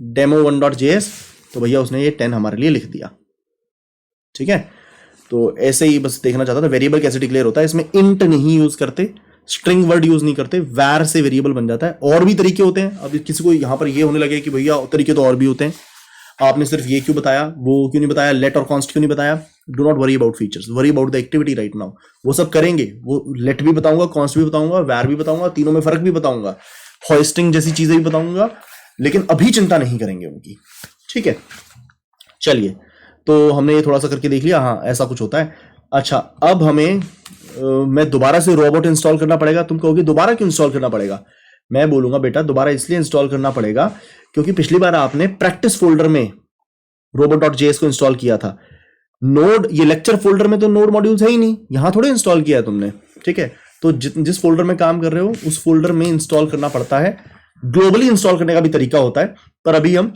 demo1.js, तो भैया उसने ये 10 हमारे लिए लिख दिया। ठीक है, तो ऐसे ही बस देखना चाहता था वेरिएबल कैसे डिक्लेयर होता है। इसमें इंट नहीं यूज करते, स्ट्रिंग वर्ड यूज नहीं करते, वैर से वेरिएबल बन जाता है। और भी तरीके होते हैं। अब किसी को यहाँ पर ये होने लगे कि भैया तरीके तो और भी होते हैं, आपने सिर्फ ये क्यों बताया, वो क्यों नहीं बताया, लेट और कॉन्स्ट क्यों नहीं बताया। Do not worry about features, worry about the activity right now. वो सब करेंगे, वो लेट भी बताऊंगा, कॉन्स्ट भी बताऊंगा, वैर भी बताऊंगा, तीनों में फर्क भी बताऊंगा, होस्टिंग जैसी चीजें भी बताऊंगा, लेकिन अभी चिंता नहीं करेंगे उनकी। ठीक है, चलिए, तो हमने ये थोड़ा सा करके देख लिया। हाँ, ऐसा कुछ होता है। अच्छा, अब हमें मैं दोबारा से रोबोट इंस्टॉल करना पड़ेगा। तुम कहोगे दोबारा क्यों इंस्टॉल करना पड़ेगा? मैं बोलूंगा बेटा दोबारा इसलिए इंस्टॉल करना पड़ेगा क्योंकि पिछली बार आपने प्रैक्टिस फोल्डर में robot.js को इंस्टॉल किया था। नोड, ये लेक्चर फोल्डर में तो नोड मॉड्यूल्स है ही नहीं, यहां थोड़े इंस्टॉल किया है तुमने। ठीक है, तो जिस फोल्डर में काम कर रहे हो उस फोल्डर में इंस्टॉल करना पड़ता है। ग्लोबली इंस्टॉल करने का भी तरीका होता है, पर अभी हम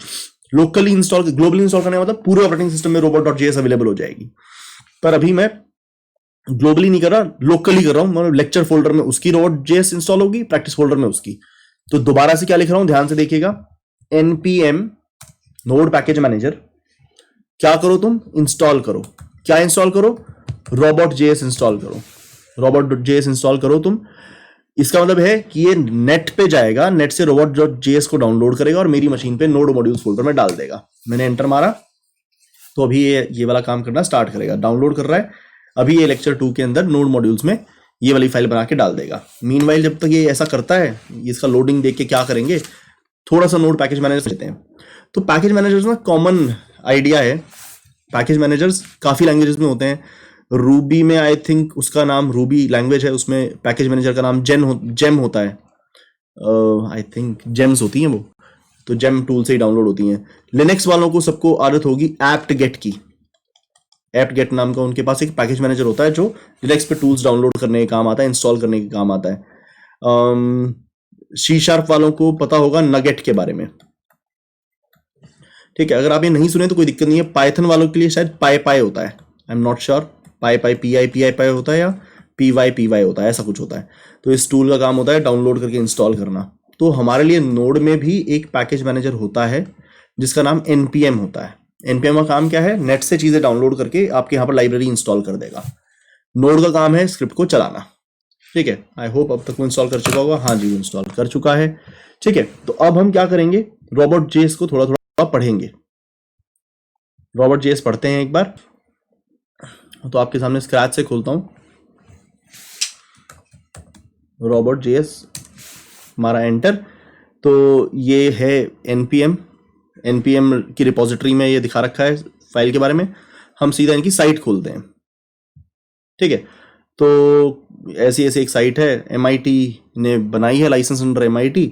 ग्लोबली इंस्टॉल करने का मतलब पूरे ऑपरेटिंग सिस्टम में robot.js अवेलेबल हो जाएगी। पर अभी मैं ग्लोबली नहीं कर रहा, लोकली कर रहा हूं। मतलब लेक्चर फोल्डर में उसकी robot.js इंस्टॉल होगी, प्रैक्टिस फोल्डर में उसकी। तो दोबारा से क्या लिख रहा हूं, ध्यान से देखिएगा। npm नोड पैकेज मैनेजर, क्या करो तुम, इंस्टॉल करो। क्या इंस्टॉल करो? robot.js इंस्टॉल करो। robot.js इंस्टॉल करो तुम। इसका मतलब है कि ये नेट पे जाएगा, नेट से robot.js को डाउनलोड करेगा और मेरी मशीन पे नोड मॉड्यूल्स फोल्डर में डाल देगा। मैंने एंटर मारा तो अभी ये वाला काम करना स्टार्ट करेगा। डाउनलोड कर रहा है अभी, ये लेक्चर 2 के अंदर नोड मॉड्यूल्स में ये वाली फाइल बना के डाल देगा। मीनवाइल जब तक ये ऐसा करता है, इसका लोडिंग देख के क्या करेंगे, थोड़ा सा नोड पैकेज मैनेजर लेते हैं। तो पैकेज मैनेजर्स ना कॉमन आइडिया है। पैकेज मैनेजर्स काफी लैंग्वेजेस में होते हैं। रूबी में आई थिंक उसका नाम, रूबी लैंग्वेज है, उसमें पैकेज मैनेजर का नाम जेम होता है। आई थिंक जेम्स होती हैं वो, तो जेम टूल से ही डाउनलोड होती हैं। लिनक्स वालों को सबको आदत होगी एप्ट गेट की। एप्ट गेट नाम का उनके पास एक पैकेज मैनेजर होता है जो लिनक्स पे टूल्स डाउनलोड करने के काम आता है, इंस्टॉल करने के काम आता है। सी शार्प वालों को पता होगा नगेट के बारे में। ठीक है, अगर आप ये नहीं सुने तो कोई दिक्कत नहीं है। पाइथन वालों के लिए शायद पाई होता है, आई am not sure. Pi P होता है या पी वाई होता है, ऐसा कुछ होता है। तो इस टूल का काम होता है डाउनलोड करके इंस्टॉल करना। तो हमारे लिए नोड में भी एक पैकेज मैनेजर होता है जिसका नाम npm होता है। npm का काम क्या है, नेट से चीजें डाउनलोड करके आपके यहाँ पर लाइब्रेरी इंस्टॉल कर देगा। नोड का काम है स्क्रिप्ट को चलाना। ठीक है, आई होप अब तक वो इंस्टॉल कर चुका होगा। हाँ जी, वो इंस्टॉल कर चुका है। ठीक है, तो अब हम क्या करेंगे, robot.js को थोड़ा थोड़ा पढ़ेंगे। robot.js पढ़ते हैं एक बार। तो आपके सामने स्क्रैच से खोलता हूं robot.js, हमारा एंटर। तो ये है npm की रिपोजिटरी में ये दिखा रखा है फाइल के बारे में। हम सीधा इनकी साइट खोलते हैं। ठीक है, तो ऐसी एक साइट है, MIT ने बनाई है, लाइसेंस अंडर MIT।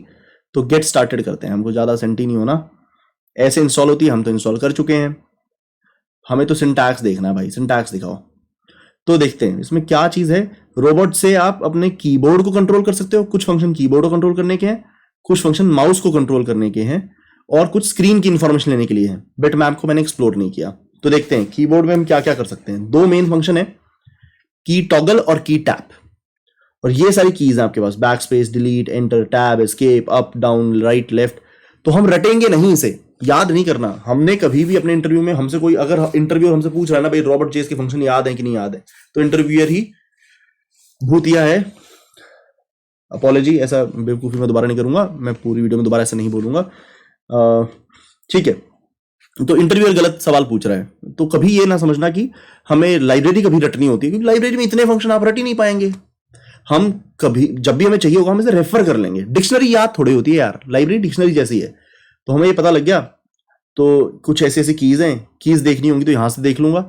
तो गेट स्टार्टेड करते हैं, हमको ज़्यादा सेंटी नहीं होना। ऐसे इंस्टॉल होती है, हम तो इंस्टॉल कर चुके हैं। हमें तो सिंटैक्स देखना है भाई, सिंटैक्स दिखाओ। तो देखते हैं इसमें क्या चीज़ है। रोबोट से आप अपने कीबोर्ड को कंट्रोल कर सकते हो। कुछ फंक्शन कीबोर्ड को कंट्रोल करने के हैं, कुछ फंक्शन माउस को कंट्रोल करने के हैं, और कुछ स्क्रीन की इंफॉर्मेशन लेने के लिए है। बिट मैप को मैंने एक्सप्लोर नहीं किया। तो देखते हैं कीबोर्ड में हम क्या क्या कर सकते हैं। 2 मेन फंक्शन है, की टॉगल और की टैप। और ये सारी कीज है आपके पास, back space, delete, enter, tab, escape, up, down, right, left. तो हम रटेंगे नहीं, इसे याद नहीं करना। हमने कभी भी अपने इंटरव्यू में, हमसे कोई अगर इंटरव्यूअर हमसे पूछ रहा है ना भाई robot.js के फंक्शन याद है कि नहीं याद है, तो इंटरव्यूअर ही भूतिया है। अपॉलॉजी, ऐसा बेवकूफी मैं दोबारा नहीं करूंगा। मैं पूरी वीडियो में दोबारा ऐसा नहीं बोलूंगा। ठीक है, तो इंटरव्यूअर गलत सवाल पूछ रहा है तो कभी ये ना समझना कि हमें लाइब्रेरी कभी रटनी होती है, क्योंकि लाइब्रेरी में इतने फंक्शन आप रट ही नहीं पाएंगे। हम कभी जब भी हमें चाहिए होगा हम इसे रेफर कर लेंगे। डिक्शनरी याद थोड़ी होती है यार, लाइब्रेरी डिक्शनरी जैसी है। तो हमें ये पता लग गया। तो कुछ ऐसी कीज हैं, कीज देखनी होंगी तो यहां से देख लूंगा।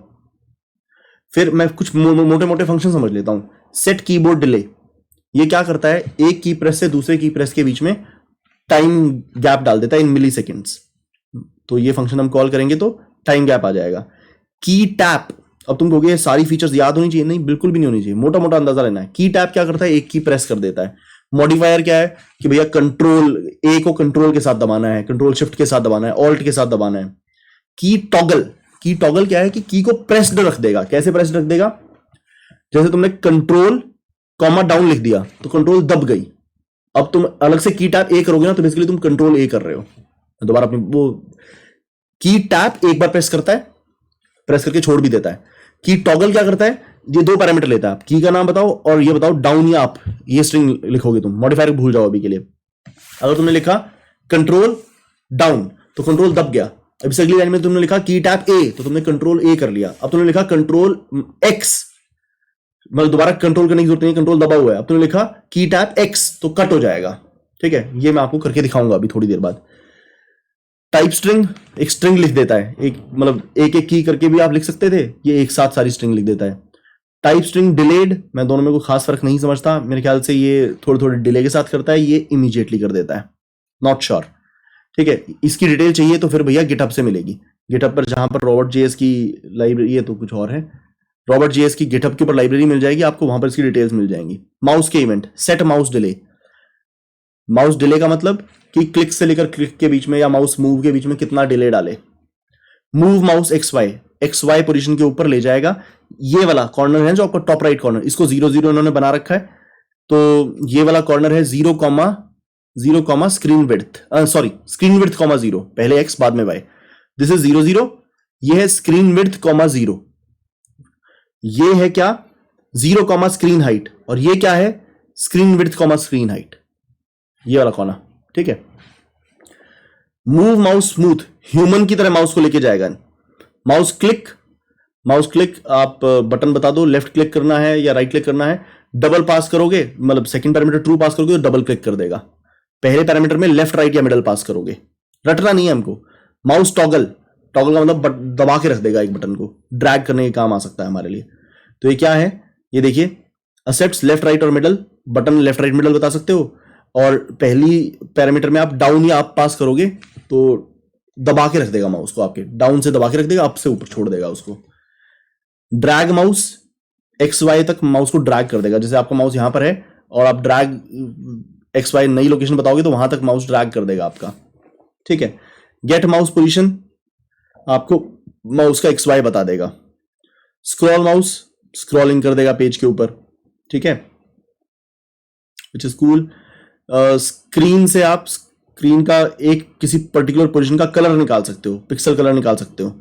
फिर मैं कुछ मोटे मोटे फंक्शन समझ लेता हूं। सेट कीबोर्ड डिले, ये क्या करता है, एक की प्रेस से दूसरे की प्रेस के बीच में टाइम गैप डाल देता है इन मिली सेकेंड्स। तो ये फंक्शन हम कॉल करेंगे तो टाइम गैप आ जाएगा। की टैप, अब तुम कहोगे सारी फीचर्स याद होनी चाहिए, नहीं, बिल्कुल भी नहीं होनी चाहिए। मोटा मोटा अंदाजा लेना है। की टैप क्या करता है, एक की प्रेस कर देता है। मॉडिफायर क्या है कि भैया कंट्रोल ए को कंट्रोल के साथ दबाना है, कंट्रोल शिफ्ट के साथ दबाना है, ऑल्ट के साथ दबाना है। की टॉगल, की टॉगल क्या है कि की को प्रेस्ड रख देगा। कैसे प्रेस्ड रख देगा? जैसे तुमने कंट्रोल कॉमा डाउन लिख दिया तो कंट्रोल दब गई। अब तुम अलग से की टैप ए करोगे ना तो बेसिकली तुम कंट्रोल ए कर रहे हो। दोबारा अपनी वो की टैप एक बार प्रेस करता है, प्रेस करके छोड़ भी देता है। की टॉगल क्या करता है? ये दो पैरामीटर लेता है। आप की का नाम बताओ और ये बताओ डाउन या अप, ये स्ट्रिंग लिखोगे तुम, मॉडिफायर भूल जाओ अभी के लिए। अगर तुमने लिखा कंट्रोल डाउन तो कंट्रोल दब गया। अब इस अगली लाइन में तुमने लिखा की टैप ए तो तुमने कंट्रोल ए कर लिया। अब तुमने लिखा कंट्रोल एक्स, मतलब दोबारा कंट्रोल करने की जरूरत नहीं, कंट्रोल दबा हुआ है। अब तुमने लिखा की टैप एक्स तो कट हो जाएगा। ठीक है, ये मैं आपको करके दिखाऊंगा अभी थोड़ी देर बाद। टाइप स्ट्रिंग एक स्ट्रिंग लिख देता है, एक मतलब एक एक की करके भी आप लिख सकते थे, ये एक साथ सारी स्ट्रिंग लिख देता है। टाइप स्ट्रिंग डिलेड, मैं दोनों में कोई खास फर्क नहीं समझता, मेरे ख्याल से ये थोड़े थोड़े डिले के साथ करता है, ये इमीडिएटली कर देता है, नॉट श्योर। ठीक है, इसकी डिटेल चाहिए तो फिर भैया गिटहब से मिलेगी। गिटहब पर जहां पर रॉबर्ट जेएस की लाइब्रेरी है तो कुछ और है, रॉबर्ट जेएस की गिटहब के ऊपर लाइब्रेरी मिल जाएगी आपको, वहां पर इसकी डिटेल्स मिल जाएंगी। माउस के event, set mouse delay. Mouse delay का मतलब कि क्लिक से लेकर क्लिक के बीच में या माउस मूव के बीच में कितना डिले डाले। Move mouse X Y position के ऊपर ले जाएगा। ये वाला कॉर्नर है जो आपका टॉप राइट कॉर्नर, इसको 0 इन्होंने बना रखा है, तो ये वाला कॉर्नर है 0 screen width, sorry screen width 0, पहले एक्स बाद में वाई। दिस इज 0 ये है स्क्रीन विड्थ 0। ये है क्या? 0 स्क्रीन हाइट, और ये क्या है? स्क्रीन विड्थ स्क्रीन हाइट, ये वाला कोना। ठीक है, मूव माउस स्मूथ, ह्यूमन की तरह माउस को लेके जाएगा। माउस क्लिक आप बटन बता दो, लेफ्ट क्लिक करना है या राइट क्लिक करना है। डबल पास करोगे, मतलब सेकंड पैरामीटर ट्रू पास करोगे तो डबल क्लिक कर देगा। पहले पैरामीटर में लेफ्ट राइट या मिडल पास करोगे, रटना नहीं है हमको। माउस टॉगल का मतलब दबा के रख देगा एक बटन को, ड्रैग करने के काम आ सकता है हमारे लिए। तो ये क्या है? ये देखिए, एक्सेप्ट्स लेफ्ट राइट और middle, button left right middle बता सकते हो, और पहली पैरामीटर में आप डाउन या अप पास करोगे तो दबा के रख देगा माउस को, आपके डाउन से दबा के रख देगा, अप से ऊपर छोड़ देगा उसको। ड्रैग माउस, एक्स वाई तक माउस को ड्रैग कर देगा। जैसे आपका माउस यहां पर है और आप ड्रैग एक्स वाई नई लोकेशन बताओगे तो वहां तक माउस ड्रैग कर देगा आपका। ठीक है, गेट माउस पोजीशन, आपको माउस का एक्स वाई बता देगा। स्क्रॉल माउस, स्क्रॉलिंग कर देगा पेज के ऊपर। ठीक है, विच इज कूल। स्क्रीन से आप स्क्रीन का एक किसी पर्टिकुलर पोजीशन का कलर निकाल सकते हो, पिक्सल कलर निकाल सकते हो।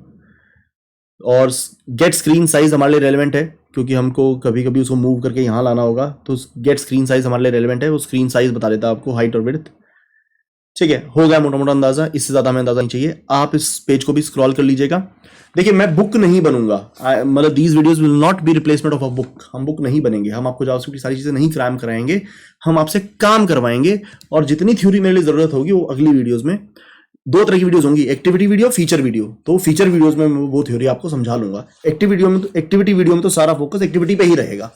और गेट स्क्रीन साइज हमारे लिए रेलेवेंट है क्योंकि हमको कभी कभी उसको मूव करके यहां लाना होगा, तो गेट स्क्रीन साइज हमारे लिए रेलेवेंट है, वो स्क्रीन साइज बता देता है आपको, हाइट और विड्थ। ठीक है, हो गया मोटा मोटा अंदाजा, इससे ज्यादा हमें अंदाजा नहीं चाहिए। आप इस पेज को भी स्क्रॉल कर लीजिएगा। देखिए, मैं बुक नहीं बनूंगा, मतलब these videos will not be replacement of a book. हम बुक नहीं बनेंगे, हम आपको जावास्क्रिप्ट की सारी चीजें नहीं क्रैम कराएंगे, हम आपसे काम करवाएंगे। और जितनी थ्योरी मेरे लिए जरूरत होगी वो अगली वीडियोस में, दो तरह की वीडियोस होंगी, एक्टिविटी वीडियो, फीचर वीडियो। तो फीचर वीडियोस में वो थ्योरी आपको समझा लूंगा। एक्टिविटी वीडियो में तो सारा फोकस एक्टिविटी पे ही रहेगा।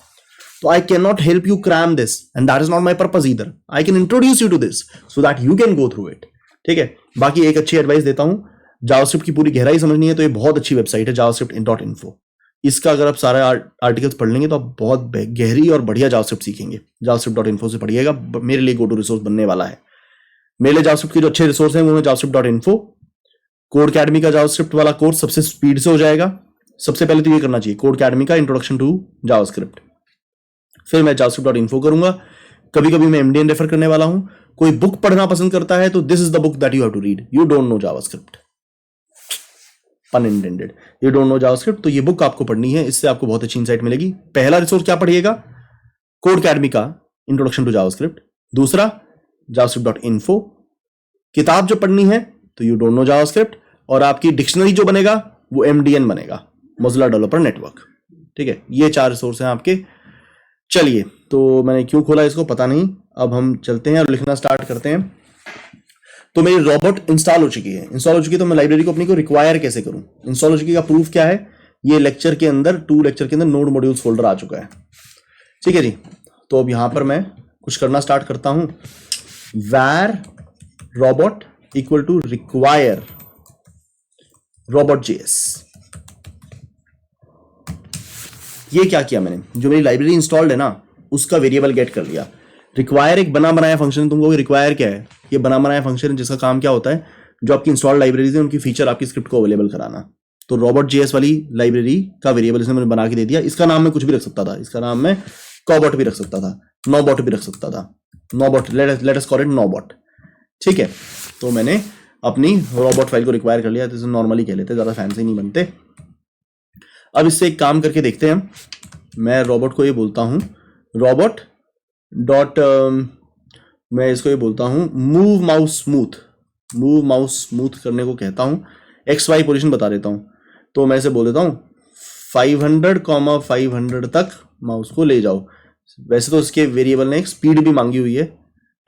तो I cannot help you cram this and that is not my purpose either. I can introduce you to this so that you can go through it. ठीक है, बाकी एक अच्छी एडवाइस देता हूं, जावास्क्रिप्ट की पूरी गहराई समझनी है तो ये बहुत अच्छी वेबसाइट है javascript.info। इसका अगर आप सारे आर्टिकल्स पढ़ लेंगे तो आप बहुत गहरी और बढ़िया जावास्क्रिप्ट सीखेंगे। javascript.info से पढ़िएगा, मेरे लिए गो टू रिसोर्स बनने वाला है। मेरे लिए जावास्क्रिप्ट के जो अच्छे रिसोर्स हैं वो है javascript.info। कोड अकेडमी का जावास्क्रिप्ट वाला कोर्स सबसे स्पीड से हो जाएगा। सबसे पहले तो ये करना चाहिए, कोड अकेडमी का इंट्रोडक्शन टू जावास्क्रिप्ट। फिर मैं javascript.info करूंगा। कभी कभी मैं एमडीएन रेफर करने वाला हूं। कोई बुक पढ़ना पसंद करता है तो this is the book that you have to read. You don't know JavaScript, pun intended, you don't know JavaScript, तो ये बुक आपको पढ़नी है, इससे आपको बहुत अच्छी इंसाइट मिलेगी। पहला रिसोर्स क्या पढ़िएगा? कोड अकेडमी का इंट्रोडक्शन टू जावास्क्रिप्ट। दूसरा javascript.info। किताब जो पढ़नी है तो यू डोंट नो जावास्क्रिप्ट, और आपकी डिक्शनरी जो बनेगा वो एमडीएन बनेगा, मोज़िला डेवलपर नेटवर्क। ठीक है, ये 4 रिसोर्स हैं आपके। चलिए, तो मैंने क्यों खोला इसको पता नहीं, अब हम चलते हैं और लिखना स्टार्ट करते हैं। तो मेरी रोबोट इंस्टॉल हो चुकी है। तो मैं लाइब्रेरी को अपनी को रिक्वायर कैसे करूं? इंस्टॉल हो चुकी का प्रूफ क्या है? ये लेक्चर के अंदर 2 लेक्चर के अंदर नोड मॉड्यूल्स फोल्डर आ चुका है। ठीक है जी, तो अब यहां पर मैं कुछ करना स्टार्ट करता हूं। var robot equal to require robot.js। ये क्या किया मैंने, जो मेरी लाइब्रेरी इंस्टॉल्ड है ना उसका वेरिएबल गेट कर लिया। रिक्वायर एक बना बनाया फंक्शन। तुमको रिक्वायर क्या है? ये बना बनाया फंक्शन जिसका काम क्या होता है, जो आपकी इंस्टॉल्ड लाइब्रेरीज है उनकी फीचर आपकी स्क्रिप्ट को अवेलेबल कराना। तो robbot.js वाली लाइब्रेरी का वेरिएबल इसने मैंने बना के दे दिया। इसका नाम मैं कुछ भी रख सकता था, इसका नाम मैं cobot भी रख सकता था, nobot भी रख सकता था, nobot, let us call it nobot। ठीक है, तो मैंने अपनी रोबोट फाइल को रिक्वायर कर लिया, तो इसे नॉर्मली कह लेते, ज्यादा फैंसी नहीं बनते। अब इससे एक काम करके देखते हैं हम। मैं रोबोट को ये बोलता हूं रोबोट डॉट, मैं इसको ये बोलता हूं मूव माउस स्मूथ करने को कहता हूं। XY पोजीशन बता देता हूं, तो मैं इसे बोल देता हूं 500,500 तक माउस को ले जाओ। वैसे तो इसके वेरिएबल ने एक स्पीड भी मांगी हुई है,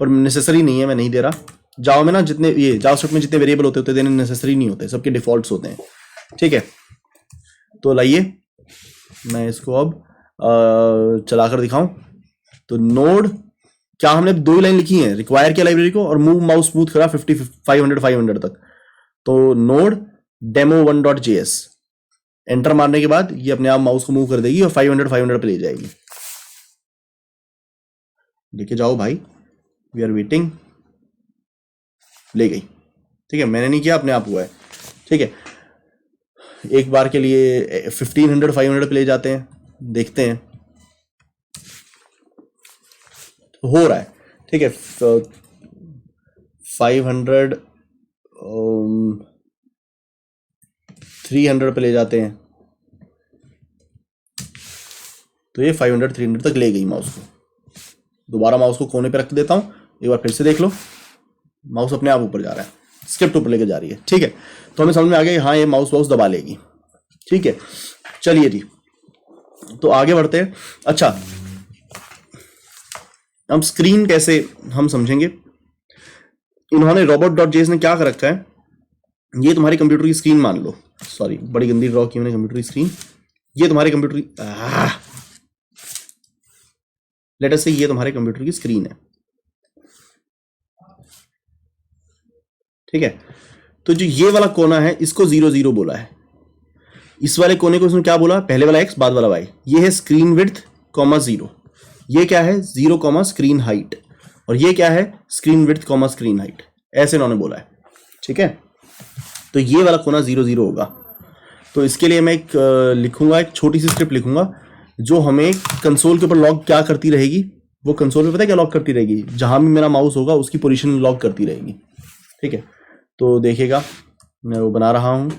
पर नेसेसरी नहीं है, मैं नहीं दे रहा। जावा में ना जितने ये जावास्क्रिप्ट में जितने वेरिएबल होते देने नेसेसरी नहीं होते, सबके डिफॉल्ट्स होते हैं। ठीक है, तो लाइए मैं इसको अब चलाकर दिखाऊं। तो नोड, क्या हमने 2 ही लाइन लिखी है, रिक्वायर किया लाइब्रेरी को और मूव माउस स्मूथ करा 500 तक। तो नोड demo1.js एंटर मारने के बाद ये अपने आप माउस को मूव कर देगी और 500 पे ले जाएगी। लेके जाओ भाई, वी आर वेटिंग। ले गई। ठीक है, मैंने नहीं किया, अपने आप हुआ है। ठीक है, एक बार के लिए 1500 पे ले जाते हैं, देखते हैं हो रहा है। ठीक है, 500 300 पे ले जाते हैं, तो ये 500 तक ले गई माउस को। दोबारा माउस को कोने पे रख देता हूं, एक बार फिर से देख लो, माउस अपने आप ऊपर जा रहा है, स्क्रिप्ट ऊपर लेके जा रही है। ठीक है, तो हमें समझ में आ गया हाँ ये माउस दबा लेगी। ठीक है, चलिए जी, तो आगे बढ़ते हैं। अच्छा, अब स्क्रीन कैसे हम समझेंगे। इन्होंने robots.js ने क्या कर रखा है, ये तुम्हारे कंप्यूटर की स्क्रीन मान लो, सॉरी बड़ी गंदी ड्रॉ की मैंने कंप्यूटर की स्क्रीन। ये तुम्हारे कंप्यूटर की लेट अस से ये तुम्हारे कंप्यूटर की स्क्रीन है। ठीक है, तो जो ये वाला कोना है इसको 0 0 बोला है, इस वाले कोने को इसने क्या बोला, पहले वाला x बाद वाला y। ये है स्क्रीन विड्थ कॉमा 0, ये क्या है 0 कॉमा स्क्रीन हाइट, और ये क्या है screen width comma screen height, ऐसे इन्होंने बोला है। ठीक है, तो ये वाला कोना 0 0 होगा। तो इसके लिए मैं एक लिखूंगा, एक छोटी सी स्क्रिप्ट लिखूंगा जो हमें कंसोल के ऊपर लॉग क्या करती रहेगी। वो कंसोल पे पता है क्या लॉग करती रहेगी, जहां भी मेरा माउस होगा उसकी पोजीशन लॉग करती रहेगी। ठीक है, तो देखिएगा मैं वो बना रहा हूं।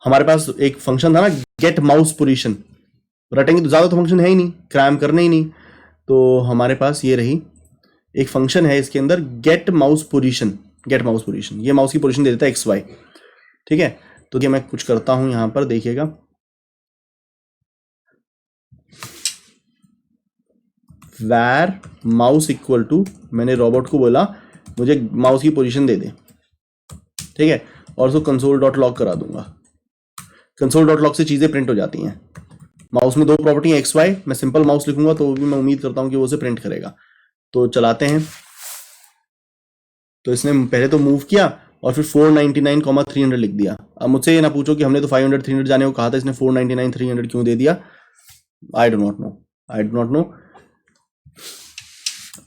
हमारे पास एक फंक्शन था ना गेट माउस पोजीशन, रटेंगे तो ज्यादा तो फंक्शन है ही नहीं, क्रैम करने ही नहीं, तो हमारे पास ये रही एक फंक्शन है इसके अंदर गेट माउस पोजीशन। ये माउस की पोजीशन दे देता है XY। ठीक है, तो ये मैं कुछ करता हूं यहां पर, देखिएगा where mouse इक्वल टू, मैंने रोबोट को बोला मुझे माउस की पोजीशन दे दे। ठीक है, और उसको कंसोल डॉट लॉग करा दूंगा। कंसोल डॉट लॉग से चीजें प्रिंट हो जाती हैं। माउस में 2 प्रॉपर्टी है XY, मैं सिंपल माउस लिखूंगा तो भी मैं उम्मीद करता हूं कि वो उसे प्रिंट करेगा। तो चलाते हैं। तो इसने पहले तो मूव किया और फिर 499,300 लिख दिया। अब मुझसे ये ना पूछो कि हमने तो 500 300 जाने को कहा था, इसने 499 300 क्यों दे दिया। I do not know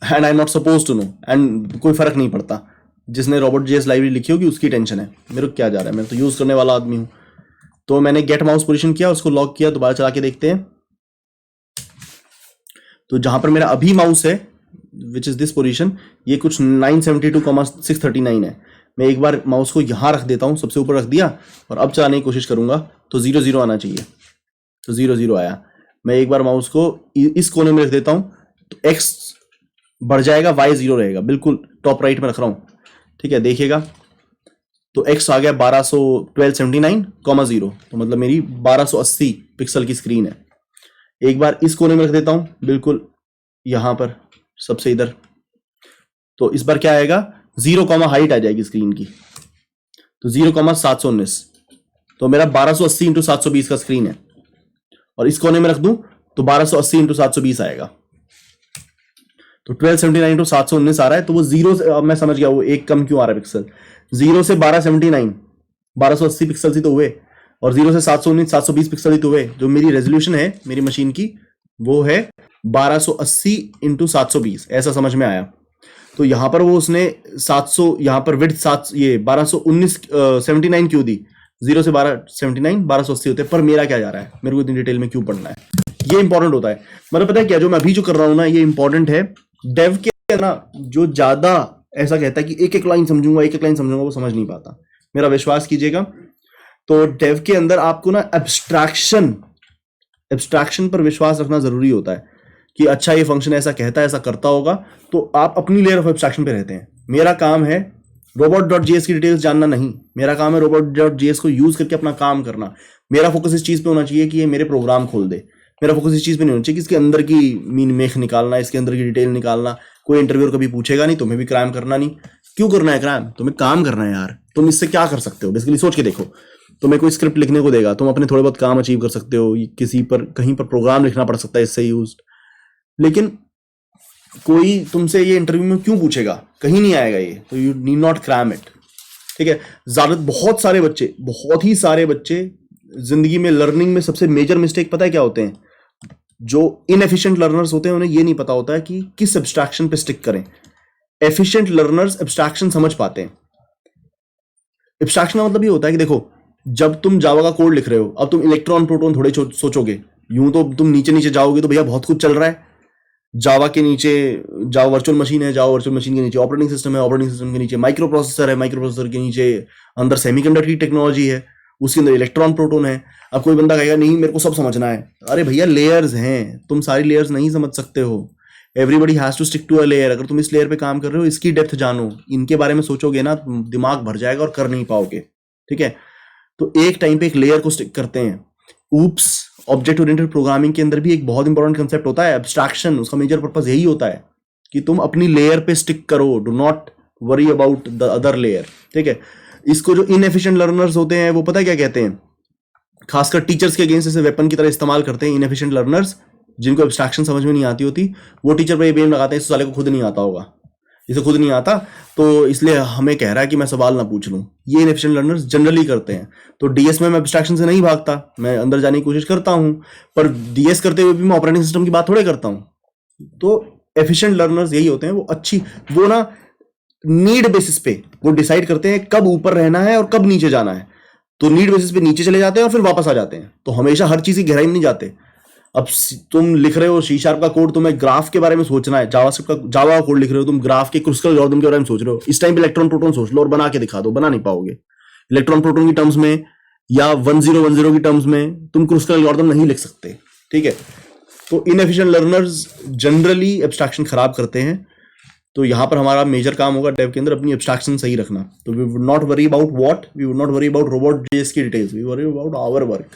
and I am not suppose to know, and कोई फर्क नहीं पड़ता। जिसने robots.js लाइब्रेरी लिखी होगी उसकी टेंशन है, मेरे को क्या जा रहा है, मैं तो यूज करने वाला आदमी हूं। तो मैंने गेट माउस पोजीशन किया, उसको लॉक किया, दोबारा चला के देखते हैं। तो जहां पर मेरा अभी माउस है विच इज दिस पोजीशन, ये कुछ 972,639 है। मैं एक बार माउस को यहां रख देता हूं, सबसे ऊपर रख दिया, और अब चलाने की कोशिश करूंगा तो 0 0 आना चाहिए। तो 0 0 आया। मैं एक बार माउस को इस कोने में रख देता हूं तो x बढ़ जाएगा, y 0 रहेगा, बिल्कुल टॉप राइट में रख रहा हूं। ठीक है, देखिएगा तो x आ गया 1279,0, तो मतलब मेरी 1280 पिक्सल की स्क्रीन है। एक बार इस कोने में रख देता हूं, बिल्कुल यहां पर सबसे इधर, तो इस बार क्या आएगा 0 हाइट आ जाएगी स्क्रीन की, तो 0,719, तो मेरा 1280 इंटू 720 का स्क्रीन है। और इस कोने में रख दूं तो 1280 इंटू 720 आएगा, तो 1279 इंटू 719 आ रहा है। तो वो 0 से, अब मैं समझ गया वो एक कम क्यों आ रहा है पिक्सल। 0 से 1279 1280 पिक्सल ही तो हुए, और 0 से 719 720 पिक्सल ही तो हुए। जो मेरी रेजोल्यूशन है मेरी मशीन की वो है 1280 इंटू 720, ऐसा समझ में आया। तो यहाँ पर वो उसने 700, यहाँ पर विड्थ 7, ये 1219 79 क्यों दी, 0 से 1279 1280 होते हैं, पर मेरा क्या जा रहा है, मेरे को इतनी डिटेल में क्यों पढ़ना है, ये इंपॉर्टेंट होता है। मतलब पता है क्या, जो मैं अभी जो कर रहा हूँ ना, ये इंपॉर्टेंट है। डेव के ना जो ज्यादा ऐसा कहता है कि एक एक लाइन समझूंगा, एक एक लाइन समझूंगा, वो समझ नहीं पाता, मेरा विश्वास कीजिएगा। तो डेव के अंदर आपको ना एब्स्ट्रैक्शन पर विश्वास रखना जरूरी होता है कि अच्छा ये फंक्शन ऐसा कहता है, ऐसा करता होगा, तो आप अपनी लेयर ऑफ एब्स्ट्रैक्शन पे रहते हैं। मेरा काम है robot.js की डिटेल्स जानना नहीं, मेरा काम है robot.js को यूज करके अपना काम करना। मेरा फोकस इस चीज पे होना चाहिए कि ये मेरे प्रोग्राम खोल दे, मेरा फोकस इस चीज पे नहीं होना चाहिए कि इसके अंदर की मीन मेख निकालना, इसके अंदर की डिटेल निकालना। कोई इंटरव्यूअर कभी पूछेगा नहीं, तुम्हें भी क्राइम करना नहीं। क्यों करना है क्राइम, तुम्हें काम करना है यार। तुम इससे क्या कर सकते हो, बेसिकली सोच के देखो। तुम्हें कोई स्क्रिप्ट लिखने को देगा, तुम अपने थोड़े बहुत काम अचीव कर सकते हो, किसी पर कहीं पर प्रोग्राम लिखना पड़ सकता है इससे यूज, लेकिन कोई तुमसे ये इंटरव्यू में क्यों पूछेगा, कहीं नहीं आएगा ये, तो you need not cram it. ठीक है, बहुत ही सारे बच्चे जिंदगी में लर्निंग में सबसे मेजर मिस्टेक पता है क्या होते हैं, जो इनएफिशिएंट लर्नर्स होते हैं उन्हें ये नहीं पता होता है कि किस एब्स्ट्रैक्शन पे स्टिक करें। एफिशिएंट लर्नर्स एब्स्ट्रैक्शन समझ पाते हैं। एब्स्ट्रैक्शन का मतलब ये होता है कि देखो, जब तुम जावा का कोड लिख रहे हो, अब तुम इलेक्ट्रॉन प्रोटॉन थोड़े सोचोगे, यूं तो तुम नीचे नीचे जाओगे तो भैया बहुत कुछ चल रहा है। जावा के नीचे जावा वर्चुअल मशीन है, जावा वर्चुअल मशीन के नीचे ऑपरेटिंग सिस्टम है, ऑपरेटिंग सिस्टम के नीचे माइक्रो प्रोसेसर है, माइक्रो प्रोसेसर के नीचे अंदर सेमीकंडक्टर की टेक्नोलॉजी है, उसके अंदर इलेक्ट्रॉन प्रोटॉन है। अब कोई बंदा कहेगा नहीं मेरे को सब समझना है, अरे भैया लेयर्स हैं, तुम सारी लेयर्स नहीं समझ सकते हो। Everybody has to stick to a layer. अगर तुम इस लेयर पे काम कर रहे हो, इसकी डेप्थ जानो, इनके बारे में सोचोगे ना, दिमाग भर जाएगा और कर नहीं पाओगे। ठीक है, तो एक टाइम पे एक लेयर को स्टिक करते हैं। ऊप्स, ऑब्जेक्ट ओरिएंटेड प्रोग्रामिंग के अंदर भी एक बहुत इंपॉर्टेंट कंसेप्ट होता है एब्स्ट्रैक्शन। उसका मेजर पर्पस यही होता है कि तुम अपनी लेयर पे स्टिक करो, do not worry about the other layer. ठीक है, इसको जो इनएफिशिएंट लर्नर्स होते हैं वो पता है क्या कहते हैं, खासकर टीचर्स के अगेंस्ट इसे वेपन की तरह इस्तेमाल करते हैं। इनएफिशिएंट लर्नर्स जिनको एब्स्ट्रैक्शन समझ में नहीं आती होती, वो टीचर पर ये ब्लेम लगाते हैं इस साले को खुद नहीं आता होगा, इसे खुद नहीं आता तो इसलिए हमें कह रहा है कि मैं सवाल ना पूछ लूं। ये इनएफिशिएंट लर्नर्स जनरली करते हैं। तो डीएस में मैं एब्स्ट्रैक्शन से नहीं भागता, मैं अंदर जाने की कोशिश करता हूं, पर डीएस करते हुए भी मैं ऑपरेटिंग सिस्टम की बात थोड़े करता हूं। तो एफिशिएंट लर्नर्स यही होते हैं, वो ना नीड बेसिस पे वो डिसाइड करते हैं कब ऊपर रहना है और कब नीचे जाना है। तो नीड बेसिस पे नीचे चले जाते हैं और फिर वापस आ जाते हैं। तो हमेशा हर चीज की गहराई में नहीं जाते। अब तुम लिख रहे हो सी शार्प का कोड, तुम्हें ग्राफ के बारे में सोचना है, जावा का कोड लिख रहे हो, तुम ग्राफ के क्रुस्कल एल्गोरिथम के बारे में सोच रहे हो, इस टाइम पे इलेक्ट्रॉन प्रोटॉन सोच लो और बना के दिखा दो, बना नहीं पाओगे। इलेक्ट्रॉन प्रोटॉन की टर्म्स में या 1010 की टर्म्स में तुम क्रुस्कल एल्गोरिथम नहीं लिख सकते। ठीक है, तो इनएफिशिएंट लर्नर्स जनरली एब्स्ट्रैक्शन खराब करते हैं। तो यहां पर हमारा मेजर काम होगा डेव के अंदर अपनी एब्स्ट्रैक्शन सही रखना। तो we would not worry about what, we would not worry about robot.js की details, we worry about our work.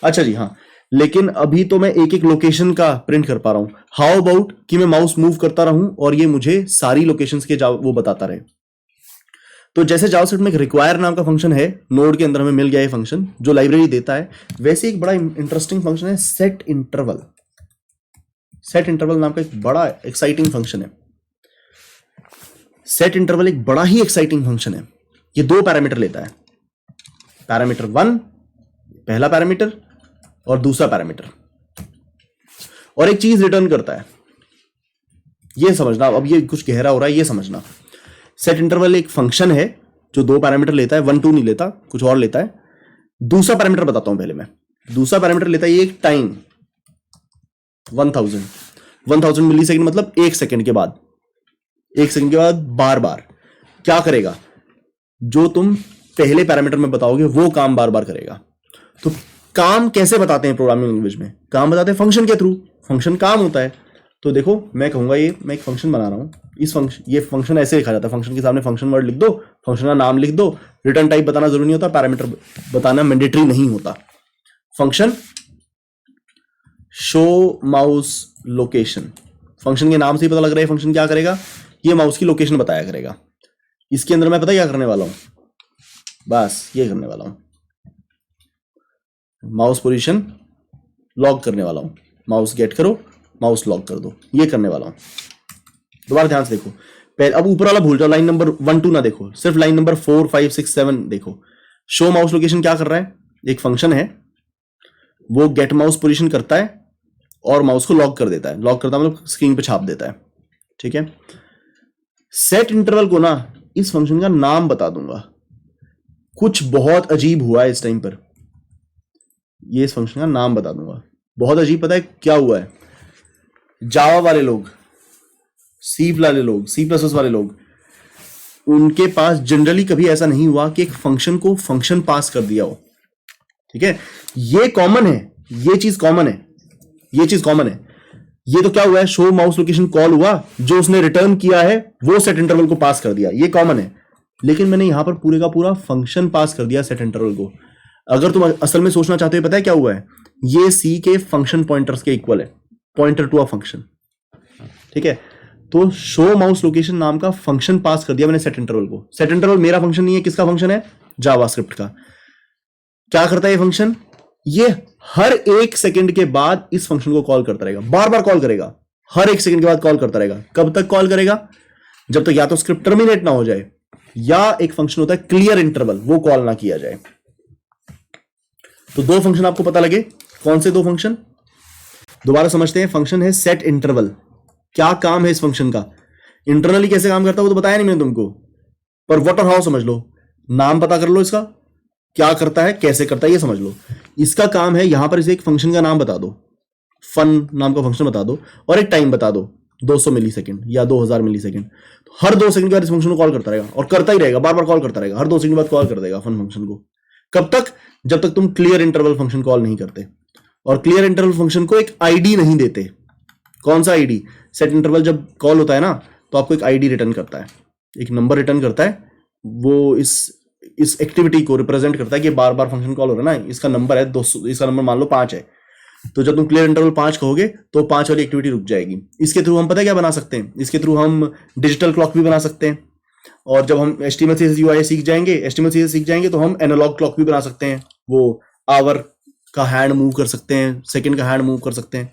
अच्छा जी, हाँ, लेकिन अभी तो मैं एक एक लोकेशन का प्रिंट कर पा रहा हूं। हाउ अबाउट कि मैं माउस मूव करता रहूं और ये मुझे सारी लोकेशंस के वो बताता रहे। तो जैसे जावास्क्रिप्ट में एक रिक्वायर नाम का फंक्शन है, नोड के अंदर हमें मिल गया ये फंक्शन जो लाइब्रेरी देता है, वैसे एक बड़ा इंटरेस्टिंग फंक्शन है सेट इंटरवल। सेट इंटरवल नाम का एक बड़ा एक्साइटिंग फंक्शन है। सेट इंटरवल एक बड़ा ही एक्साइटिंग फंक्शन है। ये 2 पैरामीटर लेता है, पैरामीटर 1 पहला पैरामीटर और दूसरा पैरामीटर, और एक चीज रिटर्न करता है। ये समझना, अब ये कुछ गहरा हो रहा है, ये समझना। सेट इंटरवल एक फंक्शन है जो 2 पैरामीटर लेता है, 1 2 नहीं लेता, कुछ और लेता है। दूसरा पैरामीटर बताता हूं पहले मैं। दूसरा पैरामीटर लेता है ये एक टाइम 1000 मिली सेकेंड, मतलब 1 सेकेंड के बाद, 1 सेकेंड के बाद बार बार क्या करेगा, जो तुम पहले पैरामीटर में बताओगे वो काम बार बार करेगा। तो काम कैसे बताते हैं प्रोग्रामिंग लैंग्वेज में, काम बताते हैं फंक्शन के थ्रू। फंक्शन काम होता है। तो देखो मैं कहूंगा ये मैं एक फंक्शन बना रहा हूं, ये फंक्शन ऐसे लिखा जाता है, फंक्शन के सामने फंक्शन वर्ड लिख दो, फंक्शन का नाम लिख दो, रिटर्न टाइप बताना जरूरी नहीं होता, पैरामीटर बताना मैंडेटरी नहीं होता। Function show mouse location, function के नाम से ही पता लग रहा है फंक्शन क्या करेगा, ये माउस की लोकेशन बताया करेगा। इसके अंदर मैं पता क्या करने वाला हूं, बस ये करने वाला हूं, माउस पोजीशन लॉक करने वाला हूं, माउस गेट करो, माउस लॉक कर दो, ये करने वाला हूं। दोबारा ध्यान से देखो, पहले अब ऊपर वाला भूल जाओ, लाइन नंबर 1 2 ना देखो, सिर्फ लाइन नंबर 4 5 6 7 देखो। शो माउस लोकेशन क्या कर रहा है, एक फंक्शन है, वो गेट माउस पोजीशन करता है और माउस को लॉक कर देता है। लॉक करता है मतलब स्क्रीन पे छाप देता है। ठीक है, सेट इंटरवल को ना इस फंक्शन का नाम बता दूंगा। कुछ बहुत अजीब हुआ है इस टाइम पर, ये इस फंक्शन का नाम बता दूंगा। बहुत अजीब, पता है क्या हुआ है? जावा वाले लोग, सी वाले लोग, सी प्लस वाले लोग, उनके पास जनरली कभी ऐसा नहीं हुआ कि एक फंक्शन को फंक्शन पास कर दिया हो। ठीक है, ये कॉमन है, ये चीज कॉमन है, ये चीज कॉमन है। ये तो क्या हुआ है, शो माउस लोकेशन कॉल हुआ, जो उसने रिटर्न किया है वो सेट इंटरवल को पास कर दिया, ये कॉमन है। लेकिन मैंने यहां पर पूरे का पूरा फंक्शन पास कर दिया सेट इंटरवल को। अगर तुम असल में सोचना चाहते हो, पता है क्या हुआ है, ये सी के फंक्शन पॉइंटर्स के इक्वल है, पॉइंटर टू अ फंक्शन। ठीक है, तो शो माउस लोकेशन नाम का फंक्शन पास कर दिया मैंने सेट इंटरवल को। सेट इंटरवल मेरा फंक्शन नहीं है, किसका फंक्शन है? जावास्क्रिप्ट का। क्या करता है ये फंक्शन? ये हर एक सेकंड के बाद इस फंक्शन को कॉल करता रहेगा, बार बार कॉल करेगा, हर एक सेकंड के बाद कॉल करता रहेगा। कब तक कॉल करेगा? जब तक या तो स्क्रिप्ट टर्मिनेट ना हो जाए, या एक फंक्शन होता है क्लियर इंटरवल, वो कॉल ना किया जाए। तो दो फंक्शन आपको पता लगे, कौन से दो फंक्शन? दोबारा समझते हैं। फंक्शन है सेट इंटरवल। क्या काम है इस फंक्शन का? इंटरनली कैसे काम करता है वो तो बताया नहीं मैंने तुमको, पर व्हाट और हाउ समझ लो, नाम पता कर लो इसका, क्या करता है, कैसे करता है, ये समझ लो। इसका काम है, यहां पर इसे एक फंक्शन का नाम बता दो, फन नाम का फंक्शन बता दो, और एक टाइम बता दो 200 मिली सेकेंड या 2000 मिली सेकेंड। हर 2 सेकंड के बाद इस फंक्शन को कॉल करता रहेगा, और करता ही रहेगा, बार बार कॉल करता रहेगा, हर 2 सेकंड बाद कॉल कर देगा फन फंक्शन को। कब तक? जब तक तुम क्लियर इंटरवल फंक्शन कॉल नहीं करते। और क्लियर इंटरवल फंक्शन को एक आईडी नहीं देते। कौन सा आईडी? सेट इंटरवल जब कॉल होता है ना, तो आपको एक आईडी रिटर्न करता है, एक नंबर रिटर्न करता है, वो इस एक्टिविटी को रिप्रेजेंट करता है कि बार बार फंक्शन कॉल हो रहा है ना, इसका नंबर है 200, इसका नंबर मान लो 5 है। तो जब तुम क्लियर इंटरवल 5 कहोगे तो 5 वाली एक्टिविटी रुक जाएगी। इसके थ्रू हम पता है क्या बना सकते हैं? इसके थ्रू हम डिजिटल क्लॉक भी बना सकते हैं। और जब हम HTML CSS UI सीख जाएंगे तो हम एनालॉग क्लॉक भी बना सकते हैं। वो आवर का हैंड मूव कर सकते हैं, सेकंड का हैंड मूव कर सकते हैं,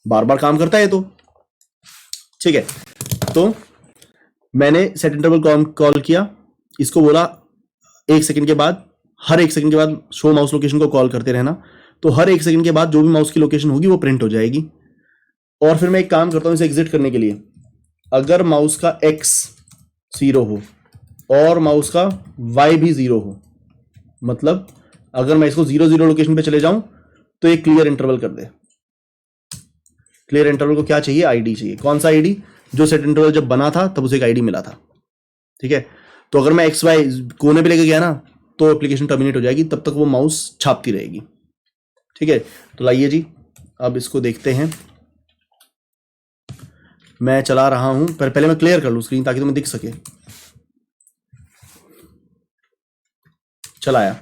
बार बार काम करता है तो। ठीक है, तो मैंने सेट इंटरवल कॉल किया, इसको बोला एक सेकंड के बाद, हर एक सेकंड के बाद शो माउस लोकेशन को कॉल करते रहना। तो हर एक सेकंड के बाद जो भी माउस की लोकेशन होगी वो प्रिंट हो जाएगी। और फिर मैं एक काम करता हूं इसे एग्जिट करने के लिए, अगर माउस का X 0 हो और माउस का Y भी 0 हो, मतलब अगर मैं इसको 0 लोकेशन पे चले जाऊं तो एक क्लियर इंटरवल कर दे। क्लियर इंटरवल को क्या चाहिए? आईडी चाहिए। कौन सा आईडी? जो सेट इंटरवल जब बना था तब उसे एक आईडी मिला था। ठीक है, तो अगर मैं XY कोने पे लेके गया ना तो एप्लीकेशन टर्मिनेट हो जाएगी, तब तक वो माउस छापती रहेगी। ठीक है, तो लाइए जी अब इसको देखते हैं। मैं चला रहा हूं, पर पहले मैं क्लियर कर लूं स्क्रीन ताकि तुम्हें दिख सके। चलाया,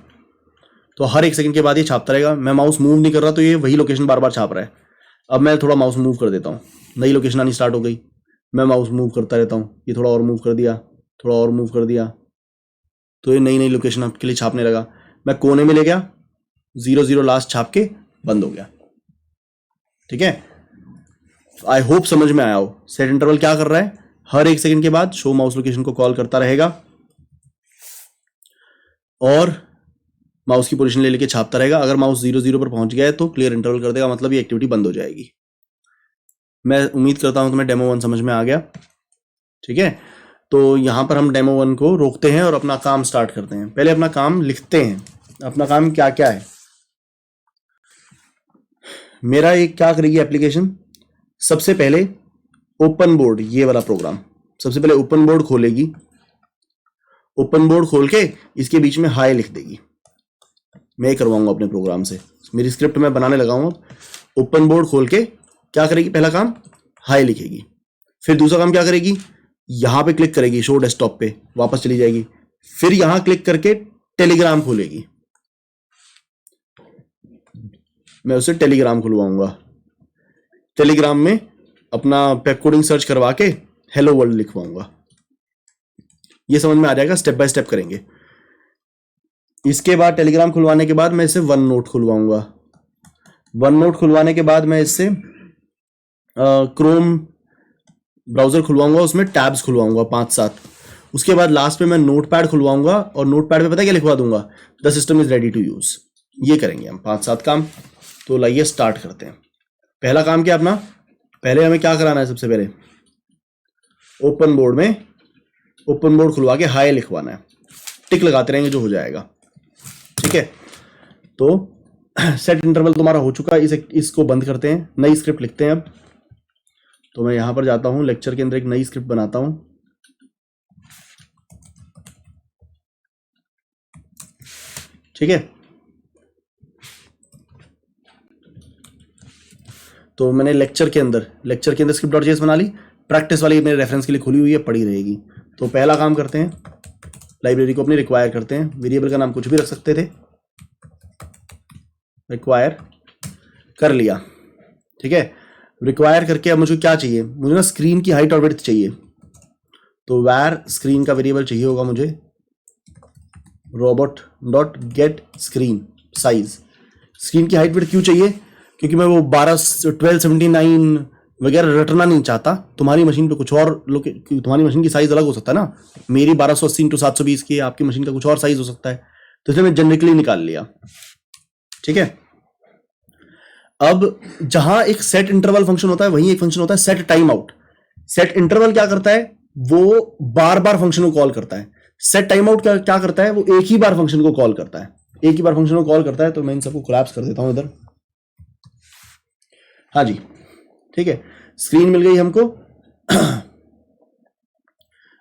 तो हर एक सेकंड के बाद ये छापता रहेगा। मैं माउस मूव नहीं कर रहा तो ये वही लोकेशन बार बार छाप रहा है। अब मैं थोड़ा माउस मूव कर देता हूँ, नई लोकेशन आनी स्टार्ट हो गई। मैं माउस मूव करता रहता हूँ, ये थोड़ा और मूव कर दिया, थोड़ा और मूव कर दिया, तो ये नई नई लोकेशन आपके लिए छापने लगा। मैं कोने में ले गया, 0 लास्ट छाप के बंद हो गया। ठीक है, आई होप समझ में आया हो। सेट इंटरवल क्या कर रहा है? हर एक सेकंड के बाद शो माउस लोकेशन को कॉल करता रहेगा और माउस की पोजीशन ले लेके छापता रहेगा। अगर माउस 0 पर पहुंच गया है तो क्लियर इंटरवल कर देगा, मतलब ये एक्टिविटी बंद हो जाएगी। मैं उम्मीद करता हूं तुम्हें डेमो 1 समझ में आ गया। ठीक है, तो यहां पर हम डेमो 1 को रोकते हैं और अपना काम स्टार्ट करते हैं। पहले अपना काम लिखते हैं। अपना काम क्या क्या है? मेरा एक क्या करेगी एप्लीकेशन, सबसे पहले ओपन बोर्ड, ये वाला प्रोग्राम सबसे पहले ओपन बोर्ड खोलेगी। ओपन बोर्ड खोल के इसके बीच में हाई लिख देगी। मैं करवाऊंगा अपने प्रोग्राम से, मेरी स्क्रिप्ट में बनाने लगा हूं। ओपन बोर्ड खोल के क्या करेगी? पहला काम हाई लिखेगी। फिर दूसरा काम क्या करेगी? यहां पे क्लिक करेगी, शो डेस्कटॉप पे वापस चली जाएगी। फिर यहां क्लिक करके टेलीग्राम खोलेगी। मैं उसे टेलीग्राम खुलवाऊंगा। टेलीग्राम में अपना पेप कोडिंग सर्च करवा के हेलो वर्ल्ड लिखवाऊंगा। ये समझ में आ जाएगा, स्टेप बाय स्टेप करेंगे। इसके बाद टेलीग्राम खुलवाने के बाद मैं इससे वन नोट खुलवाऊंगा। वन नोट खुलवाने के बाद मैं इससे क्रोम ब्राउजर खुलवाऊंगा, उसमें टैब्स खुलवाऊंगा 5-7। उसके बाद लास्ट में मैं नोटपैड खुलवाऊंगा और नोटपैड पे पता है क्या लिखवा दूंगा? The system is ready to use. ये करेंगे हम 5-7 काम। तो लाइए स्टार्ट करते हैं। पहला काम क्या अपना, पहले हमें क्या कराना है? सबसे पहले ओपन बोर्ड में ओपन बोर्ड खुलवा के हाई लिखवाना है, टिक लगाते रहेंगे जो हो जाएगा। ठीक है, तो सेट इंटरवल तुम्हारा हो चुका है, इसको बंद करते हैं, नई स्क्रिप्ट लिखते हैं अब। तो मैं यहां पर जाता हूं, लेक्चर के अंदर एक नई स्क्रिप्ट बनाता हूं। ठीक है, तो मैंने लेक्चर के अंदर स्क्रिप्ट डॉट जेएस बना ली। प्रैक्टिस वाली मेरे रेफरेंस के लिए खुली हुई है, पड़ी रहेगी। तो पहला काम करते हैं, लाइब्रेरी को अपनी रिक्वायर करते हैं। वेरिएबल का नाम कुछ भी रख सकते थे, रिक्वायर कर लिया। ठीक है, रिक्वायर करके अब मुझे क्या चाहिए, मुझे ना स्क्रीन की हाइट और विड्थ चाहिए। तो वैर स्क्रीन का वेरिएबल चाहिए होगा मुझे, robot dot gate screen size. Screen की हाइट विड्थ क्यों चाहिए, क्योंकि मैं वो 1279 वगैरह रटना नहीं चाहता। तुम्हारी मशीन पे कुछ और तुम्हारी मशीन की साइज अलग हो सकता है ना, मेरी 1280 × 720 की है, आपकी मशीन का कुछ और साइज हो सकता है, तो इसलिए मैं जेनरिकली निकाल लिया। ठीक है, अब जहां एक सेट इंटरवल फंक्शन होता है वहीं एक फंक्शन होता है set time out. Set interval क्या करता है, वो बार बार फंक्शन को कॉल करता है। सेट टाइम आउट क्या करता है, वो एक ही बार फंक्शन को कॉल करता है, एक ही बार फंक्शन को कॉल करता है। तो मैं इन सबको कोलैप्स कर देता हूं इधर। हाँ जी, ठीक है, स्क्रीन मिल गई हमको।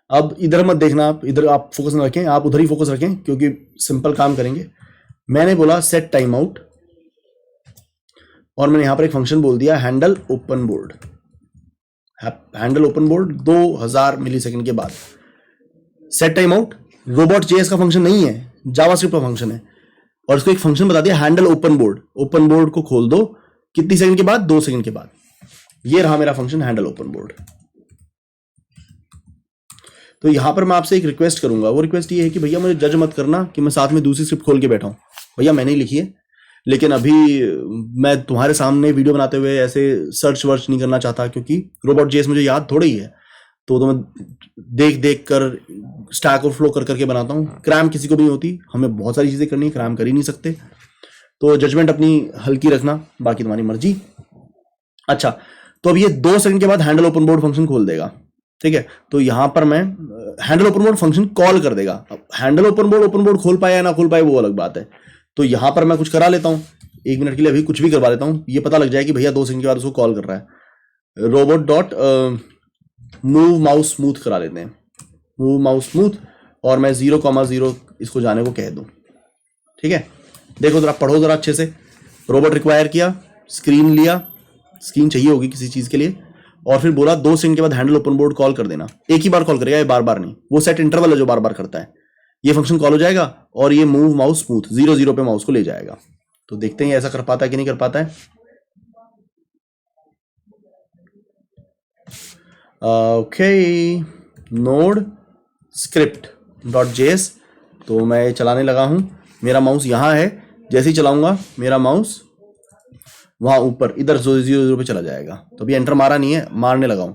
अब इधर मत देखना, आप इधर आप फोकस ना रखें, आप उधर ही फोकस रखें, क्योंकि सिंपल काम करेंगे। मैंने बोला सेट टाइम आउट, और मैंने यहां पर एक फंक्शन बोल दिया handle open board. Handle open board 2000 millisecond के बाद। Set time out robot JS का फंक्शन नहीं है, जावास्क्रिप्ट का फंक्शन है, और इसको एक फंक्शन बता दिया handle open board. Open board को खोल दो कितनी सेकंड के बाद, 2 सेकंड के बाद। ये रहा मेरा फंक्शन हैंडल ओपन बोर्ड। तो यहां पर मैं आपसे एक रिक्वेस्ट करूंगा, वो रिक्वेस्ट ये है कि भैया मुझे जज मत करना कि मैं साथ में दूसरी स्क्रिप्ट खोल के बैठा हूं। भैया मैंने ही लिखी है, लेकिन अभी मैं तुम्हारे सामने वीडियो बनाते हुए ऐसे सर्च वर्च नहीं करना चाहता, क्योंकि रोबोट जेएस मुझे याद थोड़ी ही है। तो मैं देख कर स्टैक ओवरफ्लो कर करके बनाता हूँ। क्रैम किसी को भी नहीं होती, हमें बहुत सारी चीजें करनी है, क्रैम कर ही नहीं सकते। तो जजमेंट अपनी हल्की रखना, बाकी तुम्हारी मर्जी। अच्छा, तो अब ये 2 सेकंड के बाद हैंडल ओपन बोर्ड फंक्शन खोल देगा। ठीक है, तो यहां पर मैं handle open board function call कर देगा। अब हैंडल ओपन बोर्ड खोल पाया या ना खोल पाए वो अलग बात है। तो यहां पर मैं कुछ करा लेता हूं, 1 मिनट के लिए अभी कुछ भी करवा लेता हूं, ये पता लग जाए कि भैया 2 सेकंड के बाद उसको कॉल कर रहा है। Robot dot move mouse smooth करा लेते हैं, मूव माउस स्मूथ, और मैं 0,0 इसको जाने को कह दूं। ठीक है, देखो जरा, पढ़ो जरा अच्छे से। रोबोट रिक्वायर किया, स्क्रीन लिया, स्क्रीन चाहिए होगी किसी चीज के लिए, और फिर बोला 2 सेकंड के बाद हैंडल ओपन बोर्ड कॉल कर देना। एक ही बार कॉल करेगा, ये बार बार नहीं। वो सेट इंटरवल है जो बार बार करता है। ये फंक्शन कॉल हो जाएगा और ये मूव माउस स्मूथ 0,0 पे माउस को ले जाएगा। तो देखते हैं ऐसा कर पाता है कि नहीं कर पाता है। Okay, node script dot JS, तो मैं चलाने लगा हूं। मेरा माउस यहां है, जैसे ही चलाऊंगा मेरा माउस वहां ऊपर इधर 0,0 पे चला जाएगा। तो अभी एंटर मारा नहीं है, मारने लगा हूं,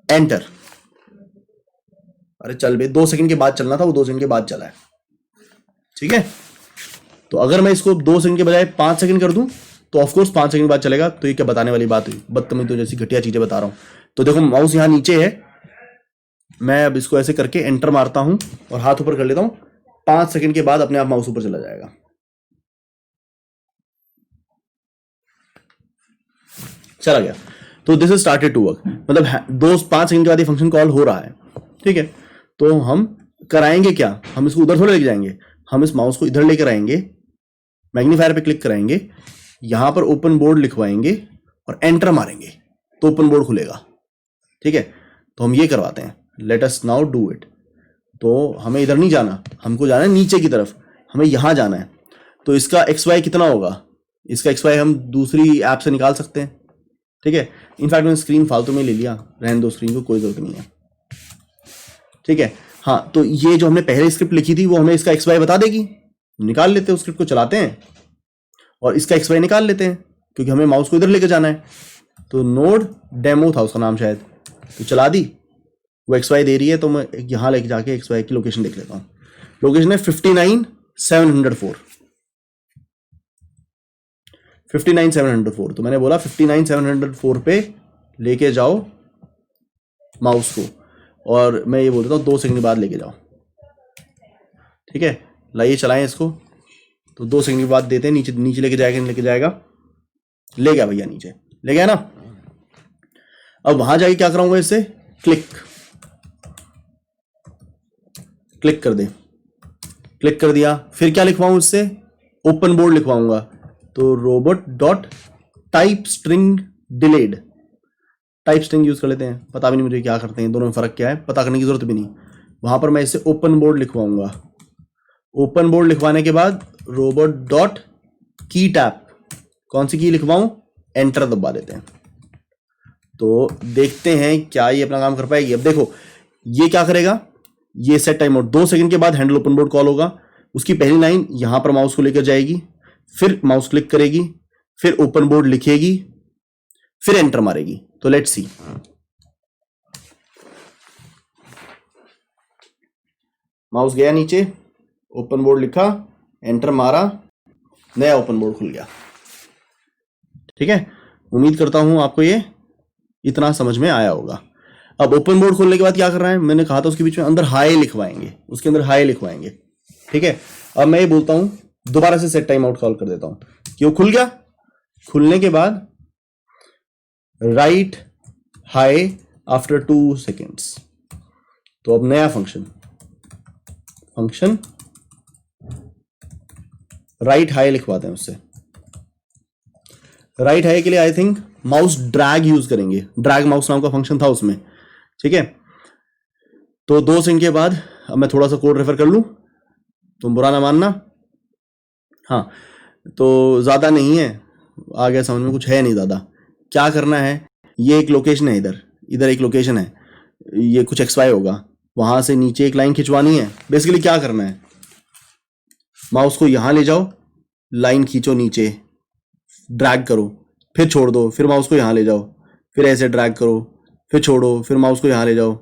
एंटर। अरे चल बे, 2 सेकंड के बाद चलना था, वो 2 सेकंड के बाद चला है। ठीक है, तो अगर मैं इसको 2 सेकंड के बजाय 5 सेकंड कर दूं तो ऑफकोर्स 5 सेकंड बाद चलेगा। तो ये क्या बताने वाली बात हुई, बदतमीज तो जैसी घटिया चीजें बता रहा हूं। तो देखो माउस यहां नीचे है, मैं अब इसको ऐसे करके एंटर मारता हूं और हाथ ऊपर कर लेता हूं। 5 सेकंड के बाद अपने आप माउस ऊपर चला जाएगा। चला गया। तो this is started to work, मतलब 5 सेकंड के बाद ये फंक्शन कॉल हो रहा है। ठीक है, तो हम कराएंगे क्या, हम इसको उधर थोड़े लेके जाएंगे, हम इस माउस को इधर लेकर आएंगे, मैग्नीफायर पे क्लिक कराएंगे, यहां पर ओपन बोर्ड लिखवाएंगे और एंटर मारेंगे तो ओपन बोर्ड खुलेगा। ठीक है, तो हम ये करवाते हैं, let us now do it. तो हमें इधर नहीं जाना, हमको जाना है नीचे की तरफ, हमें यहां जाना है। तो इसका XY कितना होगा, इसका XY हम दूसरी ऐप से निकाल सकते हैं। ठीक है, इनफैक्ट मैंने स्क्रीन फालतू में ले लिया, रहने दो स्क्रीन को, कोई जरूरत नहीं है। ठीक है, हाँ, तो ये जो हमने पहले स्क्रिप्ट लिखी थी वो हमें इसका XY बता देगी। निकाल लेते हैं, उस स्क्रिप्ट को चलाते हैं और इसका XY निकाल लेते हैं, क्योंकि हमें माउस को इधर लेकर जाना है। तो नोड डेमो था उसका नाम शायद, तो चला दी, वो XY दे रही है। तो मैं यहां लेके जाके XY की लोकेशन देख लेता हूं। लोकेशन है 59,704, 59,704। तो मैंने बोला 59,704 पे लेके जाओ माउस को, और मैं ये बोल देता हूँ 2 सेकंड के बाद लेके जाओ। ठीक है, लाइए चलाएं इसको। तो 2 सेकंड के बाद देते हैं, नीचे नीचे लेके जाएगा, नहीं लेके जाएगा, ले गया भैया, नीचे ले गया ना। अब वहां जाके क्या कराऊंगा, इससे क्लिक कर दे, क्लिक कर दिया। फिर क्या लिखवाऊं इससे, ओपन बोर्ड लिखवाऊंगा। तो robot dot type string delayed, type string use कर लेते हैं, पता भी नहीं मुझे क्या करते हैं, दोनों में फर्क क्या है पता करने की जरूरत भी नहीं। वहां पर मैं इसे ओपन बोर्ड लिखवाऊंगा। ओपन बोर्ड लिखवाने के बाद रोबोट डॉट की टैप, कौन सी की लिखवाऊं, एंटर दबा देते हैं। तो देखते हैं क्या ये अपना काम कर पाएगी। अब देखो ये क्या करेगा, ये सेट टाइम आउट, 2 सेकंड के बाद हैंडल ओपन बोर्ड कॉल होगा। उसकी पहली लाइन यहां पर माउस को लेकर जाएगी, फिर माउस क्लिक करेगी, फिर ओपन बोर्ड लिखेगी, फिर एंटर मारेगी। तो लेट्स सी, माउस गया नीचे, ओपन बोर्ड लिखा, एंटर मारा, नया ओपन बोर्ड खुल गया। ठीक है, उम्मीद करता हूं आपको ये इतना समझ में आया होगा। अब ओपन बोर्ड खोलने के बाद क्या कर रहा है, मैंने कहा था उसके बीच में अंदर हाई लिखवाएंगे, उसके अंदर हाई लिखवाएंगे। ठीक है, अब मैं ये बोलता हूं, दोबारा से सेट टाइम आउट कॉल कर देता हूं कि वो खुल गया। खुलने के बाद राइट हाई आफ्टर 2 सेकेंड्स। तो अब नया फंक्शन राइट हाई लिखवाते हैं उससे। राइट हाई के लिए I think mouse drag use करेंगे, ड्रैग माउस नाम का फंक्शन था उसमें। ठीक है, तो 2 सेकंड के बाद अब मैं थोड़ा सा कोड रेफर कर लूं, तुम बुरा ना मानना। हाँ, तो ज्यादा नहीं है, आ गया समझ में, कुछ है नहीं ज्यादा। क्या करना है, ये एक लोकेशन है, इधर एक लोकेशन है, ये कुछ XY होगा, वहां से नीचे एक लाइन खिंचवानी है। बेसिकली क्या करना है, माउस को यहां ले जाओ, लाइन खींचो नीचे, ड्रैग करो, फिर छोड़ दो, फिर माउस को यहां ले जाओ, फिर ऐसे ड्रैग करो, फिर छोड़ो, फिर माउस को यहां ले जाओ,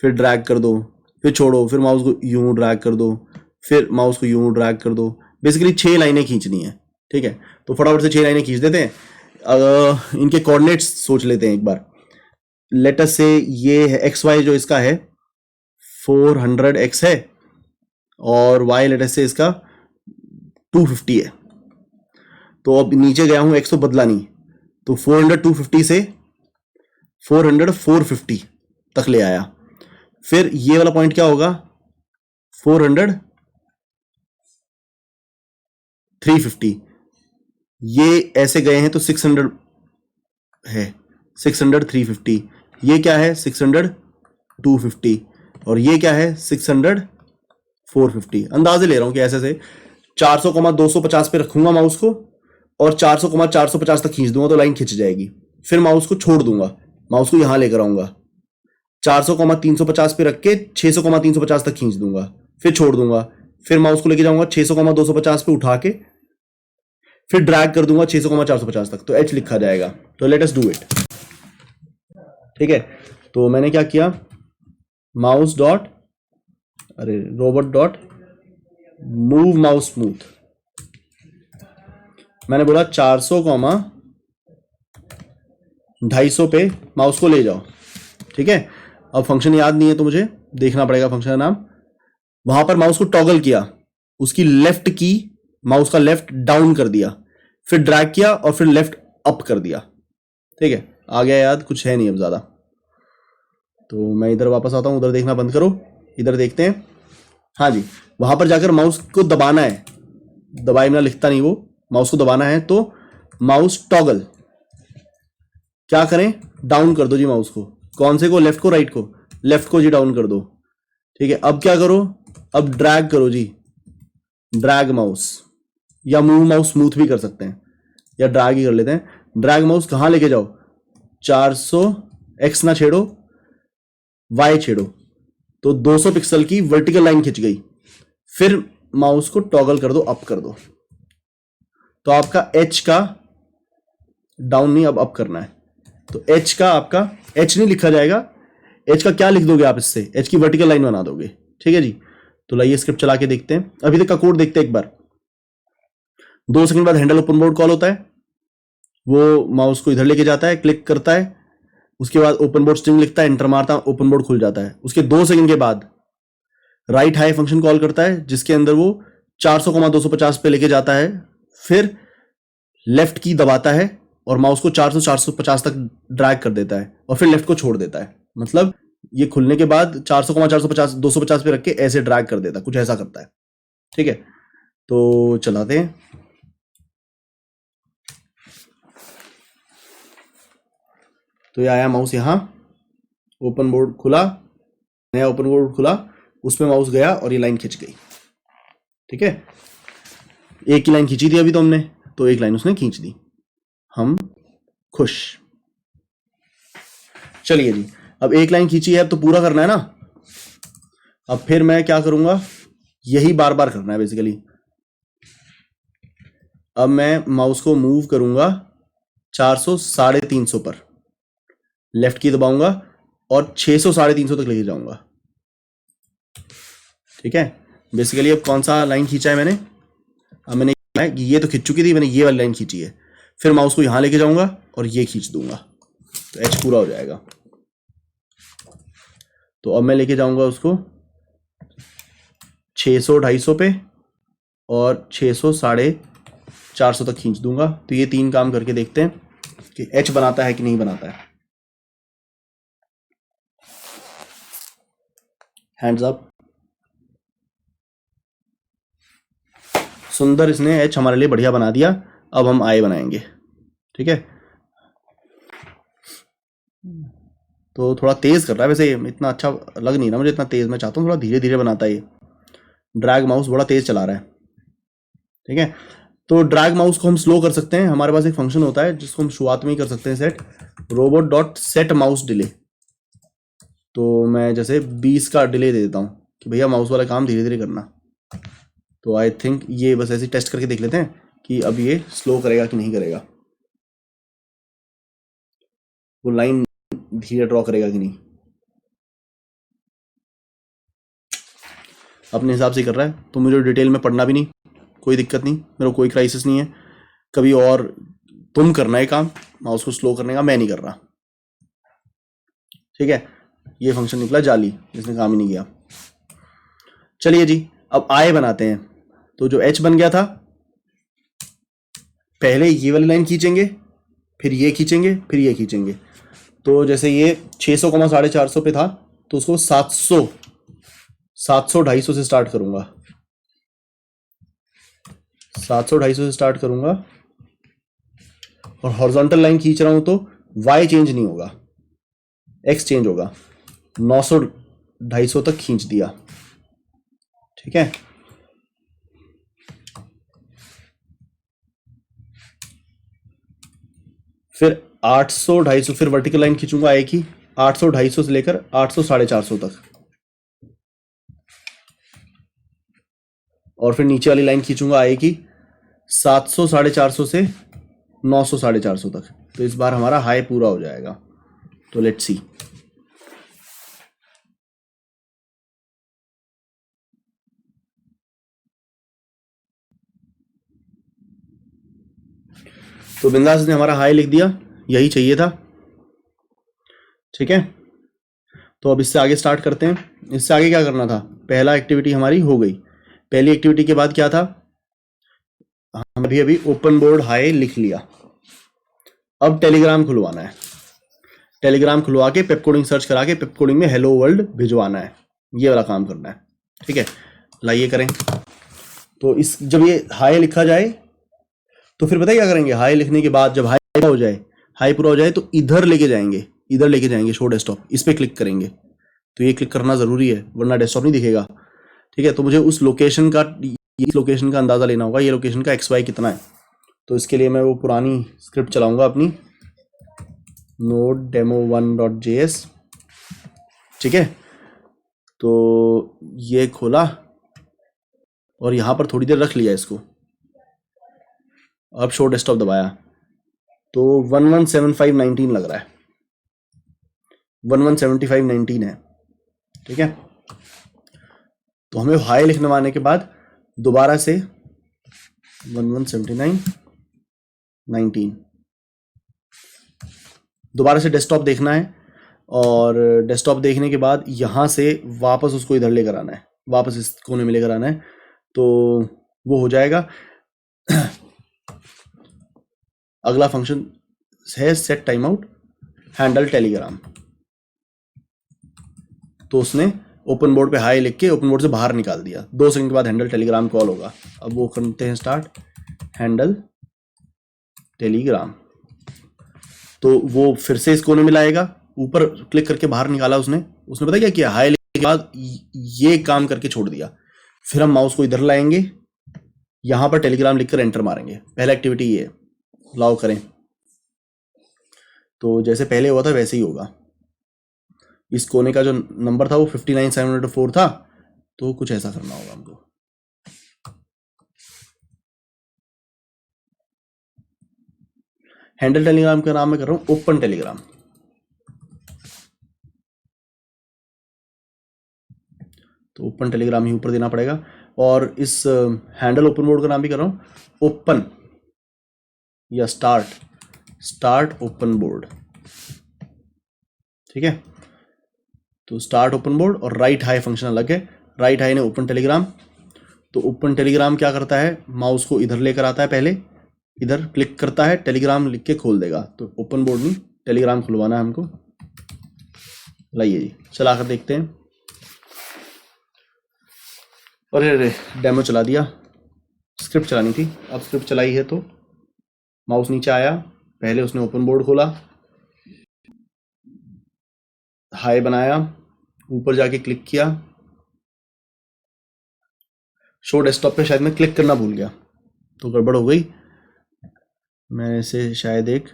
फिर ड्रैग कर दो, फिर छोड़ो, फिर माउस को यूं ड्रैग कर दो, फिर माउस को यूं ड्रैग कर दो। बेसिकली 6 लाइनें खींचनी है। ठीक है, तो फटाफट से 6 लाइनें खींच देते हैं। इनके कोऑर्डिनेट्स सोच लेते हैं एक बार। लेट अस से ये है XY, जो इसका है 400x है, और Y लेट अस से इसका 250 है। तो अब नीचे गया हूं, x तो बदला नहीं, तो 400 250 से 400 450 तक ले आया। फिर ये वाला पॉइंट क्या होगा, 400 350, ये ऐसे गए हैं तो 600 है, 600 350, ये क्या है 600 250, और ये क्या है 600 450। अंदाजे ले रहा हूं कि ऐसे से 400,250 पे रखूंगा माउस को, और 400,450 तक खींच दूंगा तो लाइन खिंच जाएगी। फिर माउस को छोड़ दूंगा, माउस को यहां लेकर आऊंगा, 400,350 पे रख के 600,350 तक खींच दूंगा, फिर छोड़ दूंगा, फिर माउस को लेके जाऊंगा 600,250 पे उठा के, फिर ड्रैग कर दूंगा 600,450 तक, तो H लिखा जाएगा। तो लेट अस डू इट। ठीक है, तो मैंने क्या किया, माउस डॉट, अरे robot dot move mouse smooth, मैंने बोला 400,250 पे माउस को ले जाओ। ठीक है, अब फंक्शन याद नहीं है तो मुझे देखना पड़ेगा फंक्शन का नाम। वहां पर माउस को टॉगल किया, उसकी लेफ्ट की माउस का लेफ्ट डाउन कर दिया, फिर ड्रैग किया और फिर लेफ्ट अप कर दिया। ठीक है, आ गया याद, कुछ है नहीं अब ज्यादा। तो मैं इधर वापस आता हूं, उधर देखना बंद करो, इधर देखते हैं। हाँ जी, वहां पर जाकर माउस को दबाना है, दबाई में लिखता नहीं वो, माउस को दबाना है। तो माउस टॉगल, क्या करें, डाउन कर दो जी माउस को, कौन से को, लेफ्ट को राइट को, लेफ्ट को जी डाउन कर दो। ठीक है, अब क्या करो, अब ड्रैग करो जी, ड्रैग माउस, या मूव माउस स्मूथ भी कर सकते हैं, या ड्रैग ही कर लेते हैं। ड्रैग माउस कहां लेके जाओ, 400 X ना छेड़ो, Y छेड़ो, तो 200 पिक्सल की वर्टिकल लाइन खिंच गई। फिर माउस को टॉगल कर दो, अप कर दो, तो आपका H का डाउन नहीं, अब अप करना है। तो H का आपका H नहीं लिखा जाएगा, H का क्या लिख दोगे आप, इससे H की वर्टिकल लाइन बना दोगे। ठीक है जी, तो लाइए स्क्रिप्ट चला के देखते हैं, अभी तक का कोड देखते हैं एक बार। 2 सेकंड बाद हैंडल ओपन बोर्ड कॉल होता है, वो माउस को इधर लेके जाता है, क्लिक करता है, उसके बाद ओपन बोर्ड स्ट्रिंग लिखता है, एंटर मारता हूं, ओपन बोर्ड खुल जाता है। उसके 2 सेकंड के बाद राइट हाई फंक्शन कॉल करता है, जिसके अंदर वो 400,250 पे लेके जाता है, फिर लेफ्ट की दबाता है और माउस को 400-450 तक ड्रैग कर देता है और फिर लेफ्ट को छोड़ देता है। मतलब ये खुलने के बाद 400,450 250 पे रख के ऐसे ड्रैग कर देता है, कुछ ऐसा करता है। ठीक है, तो चलाते हैं। तो ये आया माउस यहां, ओपन बोर्ड खुला, नया ओपन बोर्ड खुला, उसमें माउस गया और ये लाइन खिंच गई। ठीक है, एक ही लाइन खींची थी अभी तो हमने, तो एक लाइन उसने खींच दी, हम खुश। चलिए जी, अब एक लाइन खींची है, अब तो पूरा करना है ना। अब फिर मैं क्या करूंगा, यही बार बार करना है बेसिकली। अब मैं माउस को मूव करूंगा 400 350 पर, लेफ्ट की दबाऊंगा और 600 350 तक लेके जाऊंगा। ठीक है, बेसिकली अब कौन सा लाइन खींचा है मैंने, अब मैंने ये तो खींच चुकी थी, मैंने ये वाली लाइन खींची है। फिर माउस को यहां लेके जाऊंगा और ये खींच दूंगा, तो एच पूरा हो जाएगा। तो अब मैं लेके जाऊंगा उसको 600 250 पे और 600 450 तक खींच दूंगा। तो ये 3 काम करके देखते हैं कि एच बनाता है कि नहीं बनाता है। Hands up. सुंदर, इसने एच हमारे लिए बढ़िया बना दिया। अब हम आई बनाएंगे। ठीक है, तो थोड़ा तेज कर रहा है, वैसे इतना अच्छा लग नहीं रहा मुझे, इतना तेज। मैं चाहता हूँ थोड़ा धीरे धीरे बनाता है ये। ड्रैग माउस बड़ा तेज चला रहा है। ठीक है, तो ड्रैग माउस को हम स्लो कर सकते हैं। हमारे पास एक फंक्शन होता है जिसको हम शुरुआत में ही कर सकते हैं, सेट robot.set mouse delay। तो मैं जैसे 20 का डिले दे देता हूँ कि भैया माउस वाला काम धीरे धीरे करना। तो आई थिंक ये बस ऐसे टेस्ट करके देख लेते हैं कि अब ये स्लो करेगा कि नहीं करेगा, वो लाइन धीरे ड्रॉ करेगा कि नहीं। अपने हिसाब से कर रहा है, तो मुझे डिटेल में पढ़ना भी नहीं, कोई दिक्कत नहीं, मेरा कोई क्राइसिस नहीं है। कभी और तुम करना है काम माउस को स्लो करने का, मैं नहीं कर रहा। ठीक है, ये फंक्शन निकला जाली, जिसने काम ही नहीं किया। चलिए जी, अब आए बनाते हैं। तो जो एच बन गया था, पहले ये वाली लाइन खींचेंगे, फिर ये खींचेंगे, फिर ये खींचेंगे। तो जैसे ये 600 450 पे था, तो उसको 700 250 से स्टार्ट करूंगा, 700 250 से स्टार्ट करूंगा। और हॉरिजॉन्टल लाइन खींच रहा हूं तो वाई चेंज नहीं होगा, एक्स चेंज होगा। 900 250 तक खींच दिया। ठीक है, फिर 800 250, फिर वर्टिकल लाइन खींचूंगा एक ही, 800 250 से लेकर 800 450 तक। और फिर नीचे वाली लाइन खींचूंगा एक ही, 700 450 से 900 450 तक। तो इस बार हमारा हाई पूरा हो जाएगा। तो लेट्स सी। तो बिंदास ने हमारा हाई लिख दिया, यही चाहिए था। ठीक है, तो अब इससे आगे स्टार्ट करते हैं। इससे आगे क्या करना था, पहला एक्टिविटी हमारी हो गई। पहली एक्टिविटी के बाद क्या था, हम अभी ओपन बोर्ड हाई लिख लिया। अब टेलीग्राम खुलवाना है, टेलीग्राम खुलवा के पेप कोडिंग सर्च करा के पेप कोडिंग में हेलो वर्ल्ड भिजवाना है, ये वाला काम करना है। ठीक है, लाइए करें। तो इस जब ये हाई लिखा जाए तो फिर पता है क्या करेंगे, हाई लिखने के बाद जब हाई हो जाए, हाई पूरा हो जाए, तो इधर लेके जाएंगे शो डेस्कटॉप, इस पर क्लिक करेंगे। तो ये क्लिक करना जरूरी है, वरना डेस्कटॉप नहीं दिखेगा। ठीक है, तो मुझे उस लोकेशन का अंदाजा लेना होगा, ये लोकेशन का XY कितना है। तो इसके लिए मैं वो पुरानी स्क्रिप्ट चलाऊंगा अपनी, node-demo1.js। ठीक है, तो ये खोला और यहां पर थोड़ी देर रख लिया इसको। अब शो डेस्कटॉप दबाया तो 117519 लग रहा है, 117519 है। ठीक है, तो हमें हाई लिखवाने के बाद दोबारा से 117919 दोबारा से डेस्कटॉप देखना है और डेस्कटॉप देखने के बाद यहाँ से वापस उसको इधर लेकर आना है, वापस इस कोने में लेकर आना है, तो वो हो जाएगा। अगला फंक्शन है set time out handle Telegram. तो उसने ओपन बोर्ड पे हाई लिख के ओपन बोर्ड से बाहर निकाल दिया। 2 सेकंड के बाद हैंडल टेलीग्राम कॉल होगा। अब वो करते हैं स्टार्ट हैंडल टेलीग्राम। तो वो फिर से इस कोने में लाएगा, ऊपर क्लिक करके बाहर निकाला उसने पता क्या किया, हाई लिखने के बाद ये काम करके छोड़ दिया। फिर हम माउस को इधर लाएंगे, यहां पर टेलीग्राम लिखकर एंटर मारेंगे। पहला एक्टिविटी ये अलाउ करें, तो जैसे पहले हुआ था वैसे ही होगा। इस कोने का जो नंबर था वो 59704 था, तो कुछ ऐसा करना होगा हमको। हैंडल टेलीग्राम का नाम मैं कर रहा हूं ओपन टेलीग्राम। तो ओपन टेलीग्राम ही ऊपर देना पड़ेगा। और इस हैंडल ओपन बोर्ड का नाम भी कर रहा हूं ओपन या स्टार्ट ओपन बोर्ड। ठीक है, तो स्टार्ट ओपन बोर्ड और राइट हाई फंक्शन अलग है। राइट हाई ने ओपन टेलीग्राम। तो ओपन टेलीग्राम क्या करता है, माउस को इधर लेकर आता है, पहले इधर क्लिक करता है, टेलीग्राम लिख के खोल देगा। तो ओपन बोर्ड नहीं, टेलीग्राम खुलवाना है हमको। लाइए जी चला कर देखते हैं। अरे डेमो चला दिया, स्क्रिप्ट चलानी थी। अब स्क्रिप्ट चलाई है तो माउस नीचे आया, पहले उसने ओपन बोर्ड खोला, हाई बनाया, ऊपर जाके क्लिक किया। शो डेस्कटॉप पे शायद मैं क्लिक करना भूल गया, तो गड़बड़ हो गई। मैंने से शायद एक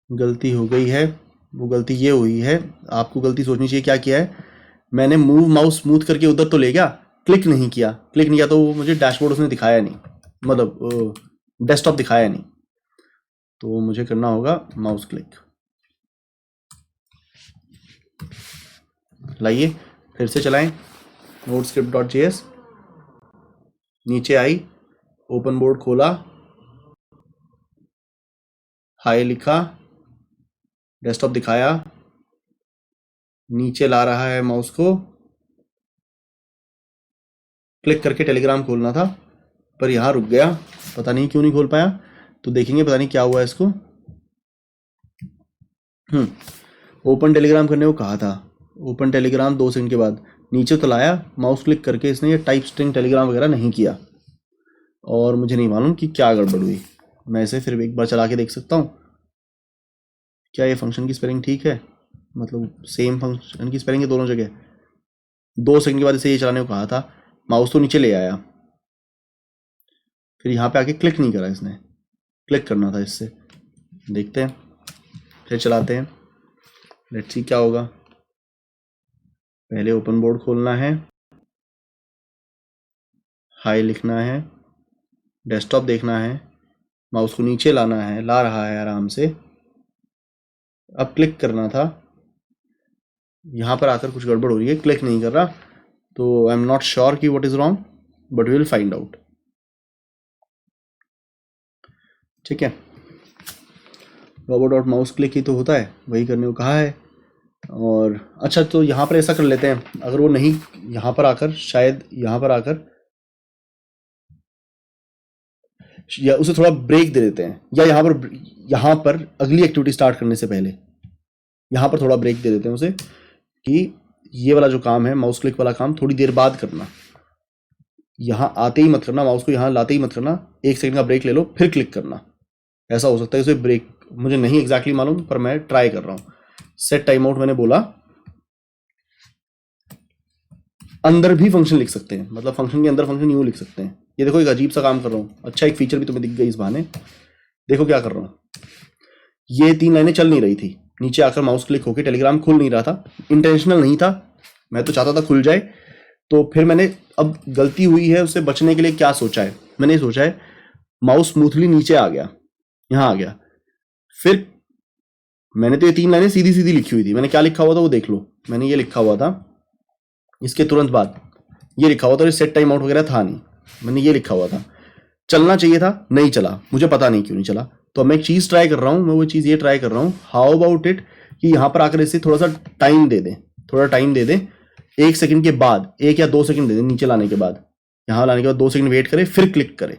गलती हो गई है। वो गलती ये हुई है, आपको गलती सोचनी चाहिए क्या किया है। मैंने मूव माउस स्मूथ करके उधर तो ले गया, क्लिक नहीं किया तो वो मुझे डैशबोर्ड उसने दिखाया नहीं, मतलब डेस्कटॉप दिखाया नहीं। तो मुझे करना होगा माउस क्लिक। लाइए फिर से चलाएं nodescript.js। नीचे आई, ओपन बोर्ड खोला, हाई लिखा, डेस्कटॉप दिखाया, नीचे ला रहा है माउस को, क्लिक करके टेलीग्राम खोलना था पर यहां रुक गया, पता नहीं क्यों नहीं खोल पाया। तो देखेंगे पता नहीं क्या हुआ इसको। ओपन टेलीग्राम करने को कहा था, ओपन टेलीग्राम 2 सेकंड के बाद नीचे तो लाया, माउस क्लिक करके इसने ये टाइप स्ट्रिंग टेलीग्राम वगैरह नहीं किया। और मुझे नहीं मालूम कि क्या गड़बड़ हुई। मैं इसे फिर एक बार चला के देख सकता हूँ क्या ये फंक्शन की स्पेलिंग ठीक है, मतलब सेम फंक्शन की स्पेलिंग है दोनों जगह। 2 सेकंड के बाद इसे ये चलाने को कहा था, माउस तो नीचे ले आया, फिर यहाँ पे आके क्लिक नहीं करा इसने, क्लिक करना था इससे। देखते हैं, फिर चलाते हैं, लेट्स सी क्या होगा। पहले ओपन बोर्ड खोलना है, हाई लिखना है, डेस्कटॉप देखना है, माउस को नीचे लाना है, ला रहा है आराम से। अब क्लिक करना था, यहाँ पर आकर कुछ गड़बड़ हो रही है, क्लिक नहीं कर रहा। तो आई एम नॉट श्योर कि what is wrong, but we will find out. ठीक है, robot.mouse क्लिक ही तो होता है, वही करने को कहा है। और अच्छा, तो यहाँ पर ऐसा कर लेते हैं, अगर वो नहीं, यहाँ पर आकर शायद यहाँ पर आकर या उसे थोड़ा ब्रेक दे देते हैं, या यहाँ पर अगली एक्टिविटी स्टार्ट करने से पहले यहाँ पर थोड़ा ब्रेक दे देते हैं उसे, कि ये वाला जो काम है माउस क्लिक वाला काम थोड़ी देर बाद करना, यहाँ आते ही मत करना, माउस को यहाँ लाते ही मत करना, 1 सेकंड का ब्रेक ले लो फिर क्लिक करना। ऐसा हो सकता है उसे ब्रेक, मुझे नहीं एग्जैक्टली मालूम, पर मैं ट्राई कर रहा हूँ। सेट टाइम आउट मैंने बोला, अंदर भी फंक्शन लिख सकते हैं, मतलब फंक्शन के अंदर फंक्शन यूं लिख सकते हैं। ये देखो एक अजीब सा काम कर रहा हूँ, अच्छा एक फीचर भी तुम्हें दिख गई इस बहाने। देखो क्या कर रहा हूँ, ये 3 लाइनें चल नहीं रही थी, नीचे आकर माउस क्लिक होकर टेलीग्राम खुल नहीं रहा था, इंटेंशनल नहीं था, मैं तो चाहता था खुल जाए। तो फिर मैंने, अब गलती हुई है उससे बचने के लिए क्या सोचा है, मैंने सोचा है माउस स्मूथली नीचे आ गया, यहाँ आ गया। फिर मैंने तो ये 3 लाइनें सीधी सीधी लिखी हुई थी, मैंने क्या लिखा हुआ था वो देख लो। मैंने ये लिखा हुआ था, इसके तुरंत बाद ये लिखा हुआ था, सेट टाइम आउट वगैरह था नहीं, मैंने ये लिखा हुआ था, चलना चाहिए था नहीं चला, मुझे पता नहीं क्यों नहीं चला। तो मैं एक चीज ट्राई कर रहा हूं, मैं वो चीज ये ट्राई कर रहा हूं, हाउ अबाउट इट कि यहां पर आकर इसे थोड़ा सा टाइम दे दें, थोड़ा टाइम दे दें, 1 सेकंड के बाद, 1 या 2 सेकंड दे दें नीचे लाने के बाद, यहां लाने के बाद 2 सेकंड वेट करें, फिर क्लिक करें,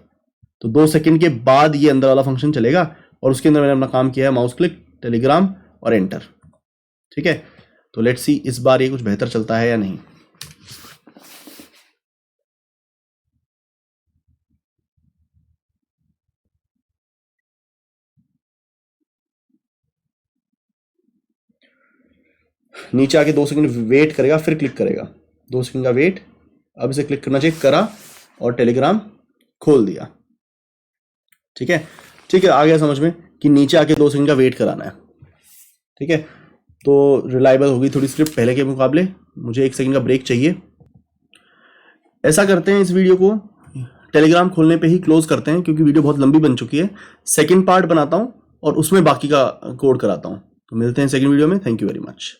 तो 2 सेकंड के बाद ये अंदर वाला फंक्शन चलेगा और उसके अंदर मैंने अपना काम किया है, माउस क्लिक, टेलीग्राम और एंटर। ठीक है, तो लेट्स सी इस बार ये कुछ बेहतर चलता है या नहीं। नीचे आके 2 सेकंड वेट करेगा, फिर क्लिक करेगा, 2 सेकंड का वेट, अब इसे क्लिक करना चाहिए, करा और टेलीग्राम खोल दिया। ठीक है, ठीक है, आ गया समझ में कि नीचे आके 2 सेकंड का वेट कराना है। ठीक है, तो रिलायबल होगी थोड़ी स्क्रिप्ट पहले के मुकाबले, मुझे 1 सेकंड का ब्रेक चाहिए। ऐसा करते हैं, इस वीडियो को टेलीग्राम खोलने पे ही क्लोज करते हैं क्योंकि वीडियो बहुत लंबी बन चुकी है। सेकंड पार्ट बनाता हूं और उसमें बाकी का कोड कराता हूं। तो मिलते हैं सेकंड वीडियो में। Thank you very much.